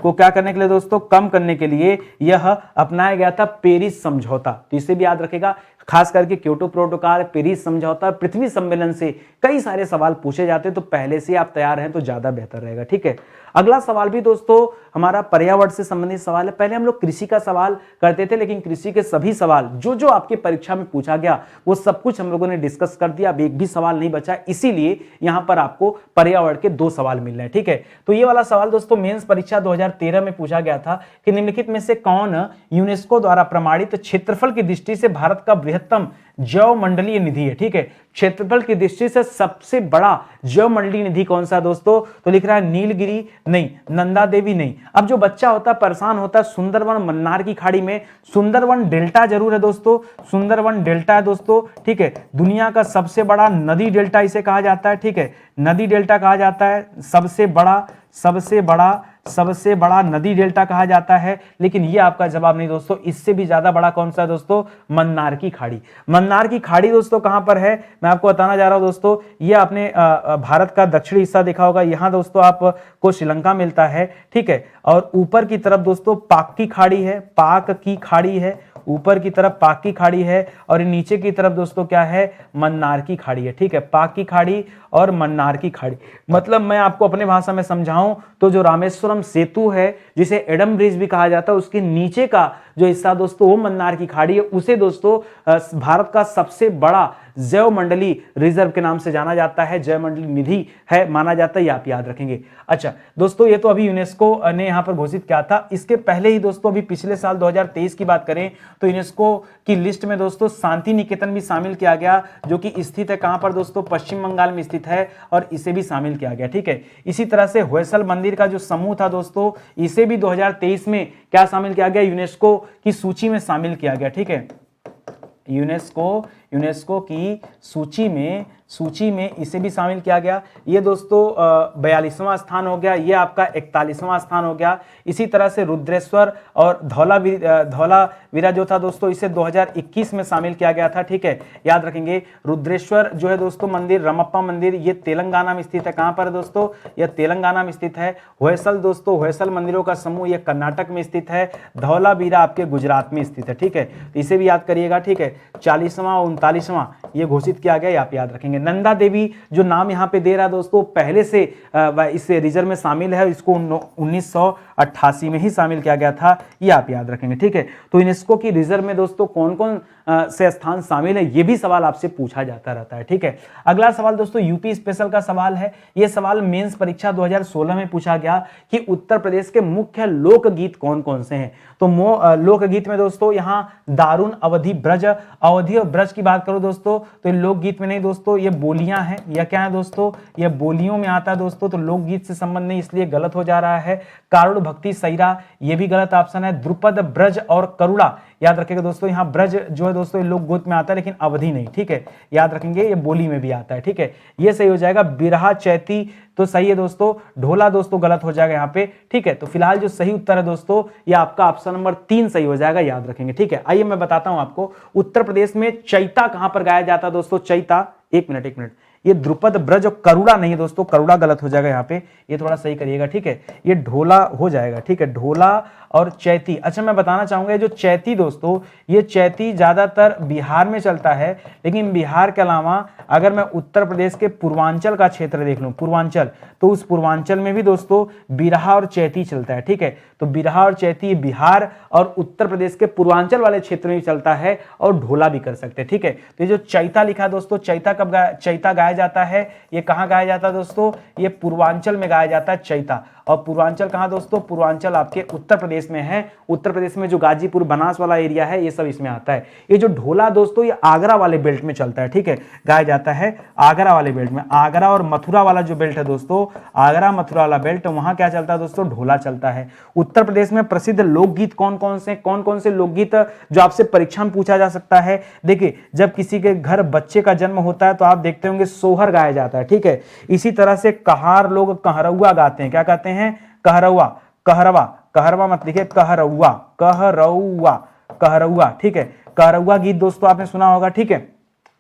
को क्या करने के लिए दोस्तों, कम करने के लिए यह अपनाया गया था पेरिस समझौता। तो इसे भी याद रखेगा, खास करके क्योटो प्रोटोकॉल, पेरिस समझौता, पृथ्वी सम्मेलन से कई सारे सवाल पूछे जाते हैं, तो पहले से आप तैयार हैं तो ज्यादा बेहतर रहेगा। ठीक है, अगला सवाल भी दोस्तों हमारा पर्यावरण से संबंधित सवाल है। पहले हम लोग कृषि का सवाल करते थे, लेकिन कृषि के सभी सवाल जो जो आपके परीक्षा में पूछा गया वो सब कुछ हम लोगों ने डिस्कस कर दिया। अब एक भी सवाल नहीं बचा, इसीलिए यहां पर आपको पर्यावरण के 2 सवाल मिल रहे हैं। ठीक है, तो ये वाला सवाल दोस्तों मेंस परीक्षा 2013 में पूछा गया था कि निम्नलिखित में से कौन यूनेस्को द्वारा प्रमाणित क्षेत्रफल की दृष्टि से भारत का बृहत्तम जैव मंडलीय निधि है। ठीक है, क्षेत्रफल की दृष्टि से सबसे बड़ा जैव मंडलीय निधि कौन सा दोस्तों, तो लिख रहा है नीलगिरी नहीं, नंदा देवी नहीं। अब जो बच्चा होता है परेशान होता है, सुंदरवन मन्नार की खाड़ी में, सुंदरवन डेल्टा जरूर है दोस्तों, सुंदरवन डेल्टा है दोस्तों। ठीक है, दुनिया का सबसे बड़ा नदी डेल्टा इसे कहा जाता है। ठीक है, नदी डेल्टा कहा जाता है, सबसे बड़ा नदी डेल्टा कहा जाता है। लेकिन ये आपका जवाब नहीं दोस्तों, इससे भी ज्यादा बड़ा कौन सा है दोस्तों, मन्नार की खाड़ी। मन्नार की खाड़ी दोस्तों कहां पर है, मैं आपको बताना जा रहा हूं दोस्तों। ये आपने भारत का दक्षिणी हिस्सा देखा होगा, यहां दोस्तों आपको श्रीलंका मिलता है। ठीक है, और ऊपर की तरफ दोस्तों पाक की खाड़ी है, पाक की खाड़ी है, ऊपर की तरफ पाक की खाड़ी है, और नीचे की तरफ दोस्तों क्या है, मन्नार की खाड़ी है। ठीक है, पाक की खाड़ी और मन्नार की खाड़ी, मतलब मैं आपको अपने भाषा में समझाऊं तो जो रामेश्वरम सेतु है, जिसे एडम ब्रिज भी कहा जाता है, उसके नीचे का जो हिस्सा दोस्तों वो मन्नार की खाड़ी है। उसे दोस्तों भारत का सबसे बड़ा जैव मंडली रिजर्व के नाम से जाना जाता है, जैव मंडली निधि है माना जाता है, ये आप याद रखेंगे। अच्छा दोस्तों, ये तो अभी यूनेस्को ने यहां पर घोषित किया था। इसके पहले ही दोस्तों अभी पिछले साल 2023 की बात करें तो यूनेस्को की लिस्ट में दोस्तों शांति निकेतन भी शामिल किया गया, जो कि स्थित है कहां पर दोस्तों, पश्चिम बंगाल में स्थित है, और इसे भी शामिल किया गया। ठीक है, इसी तरह से होयसल मंदिर का जो समूह था दोस्तों, इसे भी 2023 में क्या शामिल किया गया, यूनेस्को की सूची में शामिल किया गया। ठीक है, यूनेस्को की सूची में इसे भी शामिल किया गया। ये दोस्तों 42वां स्थान हो गया, ये आपका 41वां स्थान हो गया। इसी तरह से रुद्रेश्वर और धौलावीरा जो था दोस्तों, इसे 2021 में शामिल किया गया था। ठीक है, याद रखेंगे। रुद्रेश्वर जो है दोस्तों मंदिर, रमप्पा मंदिर, ये तेलंगाना में स्थित है। कहां पर है दोस्तों, यह तेलंगाना में स्थित है। होयसल दोस्तों, होयसल मंदिरों का समूह ये कर्नाटक में स्थित है। धौलावीरा आपके गुजरात में स्थित है। ठीक है, तो इसे भी याद करिएगा। ठीक है, 40वां 39वां ये घोषित किया गया, आप याद रखेंगे। नंदा देवी जो नाम यहां पे दे रहा है दोस्तों, पहले से इस रिजर्व में शामिल है, इसको 1988 में ही शामिल किया गया था, ये आप याद रखेंगे। ठीक है, तो यूनेस्को की रिजर्व में दोस्तों कौन कौन से स्थान शामिल है, ये भी सवाल आपसे पूछा जाता रहता है। ठीक है, अगला सवाल दोस्तों यूपी स्पेशल का सवाल है। यह सवाल मेंस परीक्षा 2016 में पूछा गया कि उत्तर प्रदेश के मुख्य लोकगीत कौन कौन से हैं। तो लोकगीत में दोस्तों यहां दारुण, अवधि, ब्रज, अवधि और ब्रज की बात करो दोस्तों, तो लोकगीत में नहीं दोस्तों, ये बोलियां हैं। यह क्या है दोस्तों, यह बोलियों में आता है दोस्तों, तो लोकगीत से संबंध नहीं, इसलिए गलत हो जा रहा है। कारुण भक्ति सैरा, ये भी गलत ऑप्शन है। द्रुपद, ब्रज और करुणा, याद रखिएगा दोस्तों, यहाँ ब्रज जो है दोस्तों ये लोक गोत में आता है लेकिन अवधि नहीं, ठीक है, याद रखेंगे, ये बोली में भी आता है, ठीक है, ये सही हो जाएगा। बिरहा, चैती तो सही है दोस्तों। ढोला दोस्तों गलत हो जाएगा यहाँ पे, ठीक है। तो फिलहाल जो सही उत्तर है दोस्तों ये आपका ऑप्शन नंबर 3 सही हो जाएगा, याद रखेंगे, ठीक है। आइए मैं बताता हूं आपको उत्तर प्रदेश में चैता कहां पर गाया जाता है दोस्तों। चैता, एक मिनट, ये द्रुपद, ब्रज और करुणा नहीं है दोस्तों, करुणा गलत हो जाएगा यहाँ पे, ये थोड़ा सही करिएगा, ठीक है। ये ढोला हो जाएगा, ठीक है, ढोला और चैती। अच्छा मैं बताना चाहूंगा जो चैती दोस्तों, ये चैती ज्यादातर बिहार में चलता है, लेकिन बिहार के अलावा अगर मैं उत्तर प्रदेश के पूर्वांचल का क्षेत्र देख लूं, पूर्वांचल, तो उस पूर्वांचल में भी दोस्तों बिरहा और चैती चलता है, ठीक है। तो बिरहा और चैती बिहार और उत्तर प्रदेश के पूर्वांचल वाले क्षेत्र में भी चलता है और ढोला भी कर सकते हैं, ठीक है। तो ये जो चैता लिखा दोस्तों, चैता कब चैता गाया जाता है, ये कहां गाया जाता है दोस्तों, ये पूर्वांचल में गाया जाता है चैता। और पूर्वांचल कहां दोस्तों, पूर्वांचल आपके उत्तर प्रदेश में है। उत्तर प्रदेश में जो गाजीपुर बनास वाला एरिया है ये सब इसमें आता है। ये जो ढोला दोस्तों ये आगरा वाले बेल्ट में चलता है, ठीक है, गाया जाता है आगरा वाले बेल्ट में। आगरा और मथुरा वाला जो बेल्ट है दोस्तों, आगरा मथुरा वाला बेल्ट, वहां क्या चलता है दोस्तों, ढोला चलता है। उत्तर प्रदेश में प्रसिद्ध लोकगीत कौन कौन से लोकगीत जो आपसे परीक्षा में पूछा जा सकता है। देखिए जब किसी के घर बच्चे का जन्म होता है तो आप देखते होंगे सोहर गाया जाता है, ठीक है। इसी तरह से कहार लोग कहरौआ गाते हैं, क्या कहते हैं, कहरौआ, कहरवा, कहरवा मत लिखिए, कहरौआ, कहरौआ, कहरौआ, ठीक है। कहरौआ गीत दोस्तों आपने सुना होगा, ठीक है,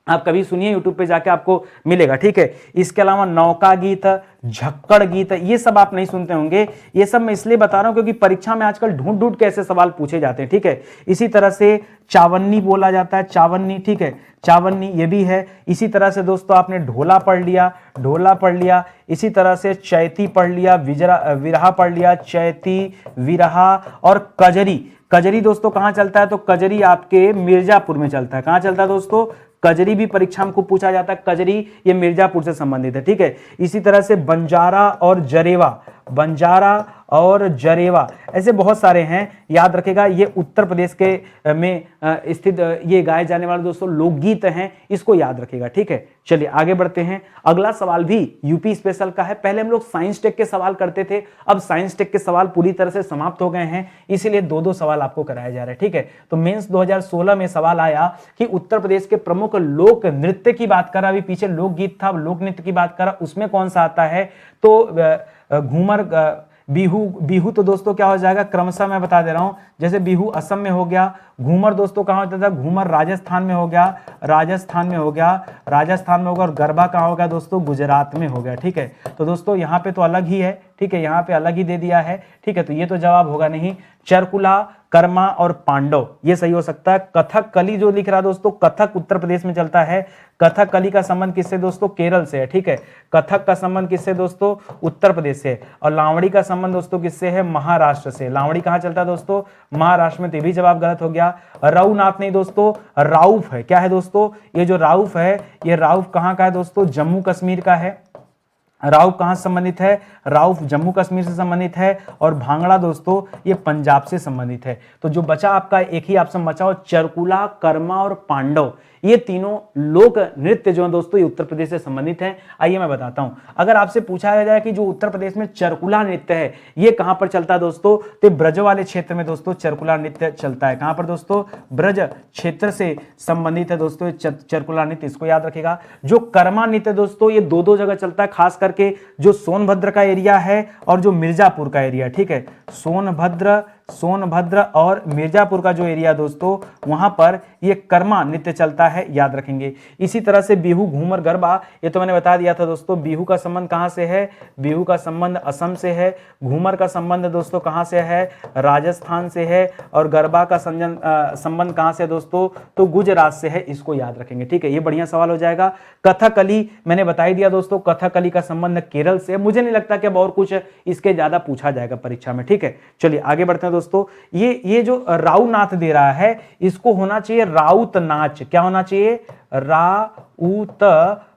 आप कभी सुनिए यूट्यूब पे जाके आपको मिलेगा, ठीक है। इसके अलावा नौका गीत, झक्कड़ गीत, ये सब आप नहीं सुनते होंगे। ये सब मैं इसलिए बता रहा हूं क्योंकि परीक्षा में आजकल ढूंढ ढूंढ के ऐसे सवाल पूछे जाते हैं, ठीक है। इसी तरह से चावन्नी बोला जाता है, चावन्नी, ठीक है, चावन्नी ये भी है। इसी तरह से दोस्तों आपने ढोला पढ़ लिया, ढोला पढ़ लिया। इसी तरह से चैती पढ़ लिया, विरहा पढ़ लिया, चैती, विरहा और कजरी। कजरी दोस्तों कहां चलता है, तो कजरी आपके मिर्जापुर में चलता है। कहां चलता है दोस्तों, कजरी भी परीक्षा में खूब पूछा जाता है। कजरी ये मिर्जापुर से संबंधित है, ठीक है। इसी तरह से बंजारा और जरेवा, बंजारा और जरेवा, ऐसे बहुत सारे हैं, याद रखेगा। ये उत्तर प्रदेश के में स्थित ये गाए जाने वाले दोस्तों लोकगीत हैं, इसको याद रखेगा, ठीक है। चलिए आगे बढ़ते हैं। अगला सवाल भी यूपी स्पेशल का है। पहले हम लोग साइंस टेक के सवाल करते थे, अब साइंस टेक के सवाल पूरी तरह से समाप्त हो गए हैं, इसीलिए दो दो सवाल आपको कराए जा रहे हैं, ठीक है। तो मेंस 2016 में सवाल आया कि उत्तर प्रदेश के प्रमुख लोक नृत्य की बात करा, अभी पीछे लोकगीत था, लोक नृत्य की बात करा, उसमें कौन सा आता है, तो घूमर, बिहू, बिहू तो दोस्तों क्या हो जाएगा, क्रमशः मैं बता दे रहा हूं। जैसे बिहू असम में हो गया, घूमर दोस्तों कहां होता था, घूमर राजस्थान में हो गया, राजस्थान में हो गया, राजस्थान में होगा। और गरबा कहां होगा दोस्तों, गुजरात में हो गया, ठीक है। तो दोस्तों यहां पे तो अलग ही है, ठीक है, यहां पे अलग ही दे दिया है, ठीक है। तो ये तो जवाब होगा नहीं। चरकुला, कर्मा और पांडव ये सही हो सकता है। कथकली जो लिख रहा है दोस्तों, कथक उत्तर प्रदेश में चलता है। कथकली का संबंध किससे दोस्तों, केरल से है, ठीक है। कथक का संबंध किससे दोस्तों, उत्तर प्रदेश से। और लावड़ी का संबंध दोस्तों किससे है, महाराष्ट्र से। लावड़ी कहां चलता है दोस्तों, महाराष्ट्र में। तो भी जवाब गलत हो गया। रघुनाथ नहीं दोस्तों, राउफ है। क्या है दोस्तों, ये जो राउफ है, ये राउफ कहां का है दोस्तों, जम्मू कश्मीर का है। राउफ कहां से संबंधित है, राउफ जम्मू कश्मीर से संबंधित है। और भांगड़ा दोस्तों ये पंजाब से संबंधित है। तो जो बचा आपका एक ही ऑप्शन बचा, चरकुला, कर्मा और पांडव, ये तीनों लोक नृत्य जो है दोस्तों ये उत्तर प्रदेश से संबंधित हैं। आइए मैं बताता हूं। अगर आपसे पूछा जाए कि जो उत्तर प्रदेश में चरकुला नृत्य है ये कहां पर चलता है दोस्तों, तो ब्रज वाले क्षेत्र में दोस्तों चरकुला नृत्य चलता है। कहां पर दोस्तों, ब्रज क्षेत्र से संबंधित है दोस्तों चरकुला नृत्य, इसको याद रखेगा। जो कर्मा नृत्य दोस्तों ये दो दो जगह चलता है, खास करके जो सोनभद्र का एरिया है और जो मिर्जापुर का एरिया, ठीक है। सोनभद्र और मिर्जापुर का जो एरिया दोस्तों वहां पर ये कर्मा नृत्य चलता है, याद रखेंगे। इसी तरह से बिहू, घूमर, गरबा ये तो मैंने बता दिया था दोस्तों। बिहू का संबंध कहां से है, बिहू का संबंध असम से है। घूमर का संबंध दोस्तों कहां से है, राजस्थान से है। और गरबा का संबंध कहां से दोस्तों, तो गुजरात से है, इसको याद रखेंगे, ठीक है। ये बढ़िया सवाल हो जाएगा। कथकली मैंने बता ही दिया दोस्तों, कथकली का संबंध केरल से। मुझे नहीं लगता कि अब और कुछ इसके ज्यादा पूछा जाएगा परीक्षा में, ठीक है। चलिए आगे बढ़ते हैं दोस्तों। ये जो राउनाथ दे रहा है इसको होना चाहिए राउत नाच। क्या होना चाहिए, राउत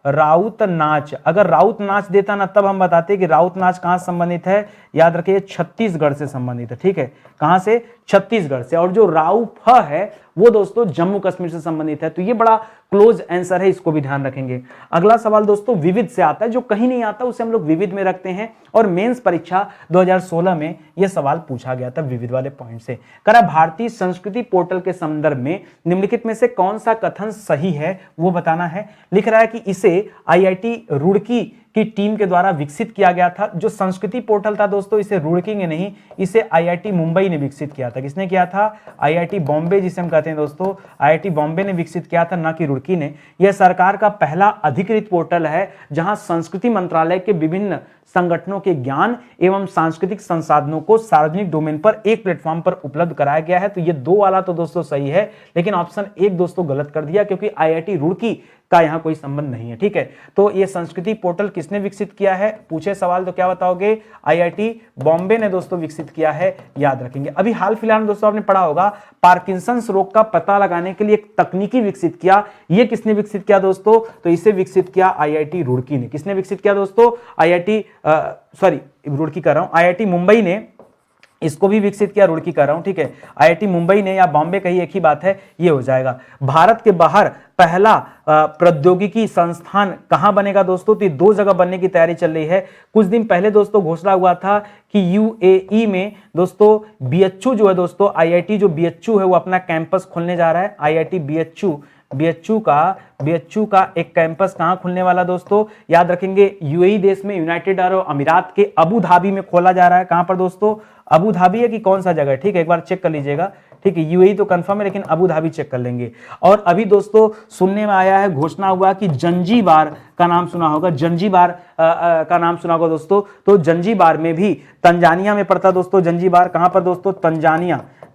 राउत नाच, अगर राउत नाच देता ना तब हम बताते कि राउत नाच कहां से संबंधित है, याद रखिए छत्तीसगढ़ से संबंधित है, ठीक है, कहां से, छत्तीसगढ़ से। और जो राउफ है वो दोस्तों जम्मू कश्मीर से संबंधित है। तो ये बड़ा क्लोज आंसर है, इसको भी ध्यान रखेंगे। अगला सवाल दोस्तों विविध से आता है, जो कहीं नहीं आता उसे हम लोग विविध में रखते हैं, और मेंस परीक्षा 2016 में यह सवाल पूछा गया था विविध वाले पॉइंट से। करा भारतीय संस्कृति पोर्टल के संदर्भ में निम्नलिखित में से कौन सा कथन सही है वो बताना है। लिख रहा है कि इसे आईआईटी रुड़की की टीम के द्वारा विकसित किया गया था। जो संस्कृति पोर्टल था दोस्तों, इसे रुड़की ने नहीं, इसे आईआईटी मुंबई ने विकसित किया था। किसने किया था, आईआईटी बॉम्बे जिसे हम कहते हैं दोस्तों, आईआईटी बॉम्बे ने विकसित किया था, ना कि रुड़की ने। यह सरकार का पहला अधिकृत पोर्टल है जहां संस्कृति मंत्रालय के विभिन्न संगठनों के ज्ञान एवं सांस्कृतिक संसाधनों को सार्वजनिक डोमेन पर एक प्लेटफॉर्म पर उपलब्ध कराया गया है। तो ये 2 वाला तो दोस्तों सही है, लेकिन ऑप्शन 1 दोस्तों गलत कर दिया, क्योंकि आईआईटी रुड़की का यहां कोई संबंध नहीं है, ठीक है। तो ये संस्कृति पोर्टल किसने विकसित किया है, पूछे सवाल तो क्या बताओगे, आईआईटी बॉम्बे ने दोस्तों विकसित किया है, याद रखेंगे। अभी हाल फिलहाल में दोस्तों आपने पढ़ा होगा पार्किंसंस रोग का पता लगाने के लिए एक तकनीकी विकसित किया। ये किसने विकसित किया दोस्तों, तो इसे विकसित किया आईआईटी रुड़की ने। किसने विकसित किया दोस्तों, आईआईटी रुड़की कर रहा हूं, आईआईटी मुंबई ने इसको भी विकसित किया, रुड़की कर रहा हूं, ठीक है। आईआईटी मुंबई ने या बॉम्बे का ही एक ही बात है, ये हो जाएगा। भारत के बाहर पहला प्रौद्योगिकी संस्थान कहां बनेगा दोस्तों, तो 2 जगह बनने की तैयारी चल रही है। कुछ दिन पहले दोस्तों घोषणा हुआ था कि यूएई में दोस्तों बीएचयू जो है दोस्तों, आईआईटी जो बीएचयू है वो अपना कैंपस खोलने जा रहा है। आईआईटी बीएचयू का एक कैंपस कहां खुलने वाला दोस्तों, याद रखेंगे यूएई देश में, यूनाइटेड अरब अमीरात के अबू धाबी में खोला जा रहा है। कहां पर दोस्तों, अबू धाबी है कि कौन सा जगह है, ठीक है, एक बार चेक कर लीजिएगा, ठीक है। यूएई तो कंफर्म है, लेकिन अबू धाबी चेक कर लेंगे। और अभी दोस्तों सुनने में आया है, घोषणा हुआ कि जंजीबार का नाम सुना होगा, जंजीबार का नाम सुना होगा दोस्तों। तो जंजीबार में भी, तंजानिया में पड़ता दोस्तों जंजीबार, कहां पर दोस्तों,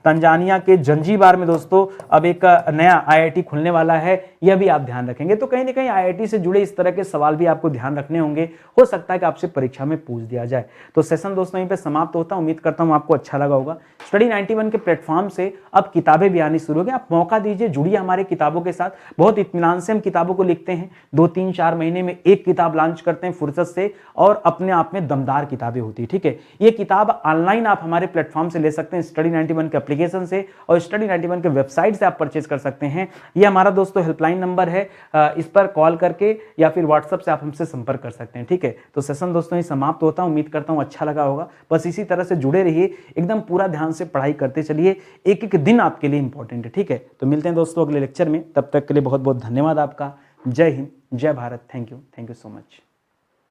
तंजानिया के जंजीबार में दोस्तों अब एक नया आईआईटी खुलने वाला है, यह भी आप ध्यान रखेंगे। तो कहीं ना कहीं आईआईटी से जुड़े इस तरह के सवाल भी आपको ध्यान रखने होंगे, हो सकता है कि आपसे परीक्षा में पूछ दिया जाए। तो सेशन दोस्तों यहीं पे समाप्त होता है, उम्मीद करता हूं आपको अच्छा लगा होगा। स्टडी 91 के प्लेटफॉर्म से अब किताबें भी आनी शुरू हो गई, आप मौका दीजिए, जुड़िए हमारे किताबों के साथ। बहुत इत्मीनान से हम किताबों को लिखते हैं, 2-3-4 महीने में एक किताब लॉन्च करते हैं फुर्सत से, और अपने आप में दमदार किताबें होती है, ठीक है। ये किताब ऑनलाइन आप हमारे प्लेटफॉर्म से ले सकते हैं, स्टडी 91 के एप्लीकेशन से, और स्टडी 91 के वेबसाइट से आप परचेज कर सकते हैं। ये हमारा दोस्तों हेल्पलाइन नंबर है, इस पर कॉल करके या फिर व्हाट्सएप से आप हमसे संपर्क कर सकते हैं, ठीक है। तो सेशन दोस्तों ये समाप्त होता है, उम्मीद करता हूं अच्छा लगा होगा। बस इसी तरह से जुड़े रहिए, एकदम पूरा ध्यान से पढ़ाई करते चलिए, एक एक दिन आपके लिए इंपॉर्टेंट है, ठीक है। तो मिलते हैं दोस्तों अगले लेक्चर में, तब तक के लिए बहुत बहुत धन्यवाद आपका। जय हिंद, जय Bharat, thank you so much.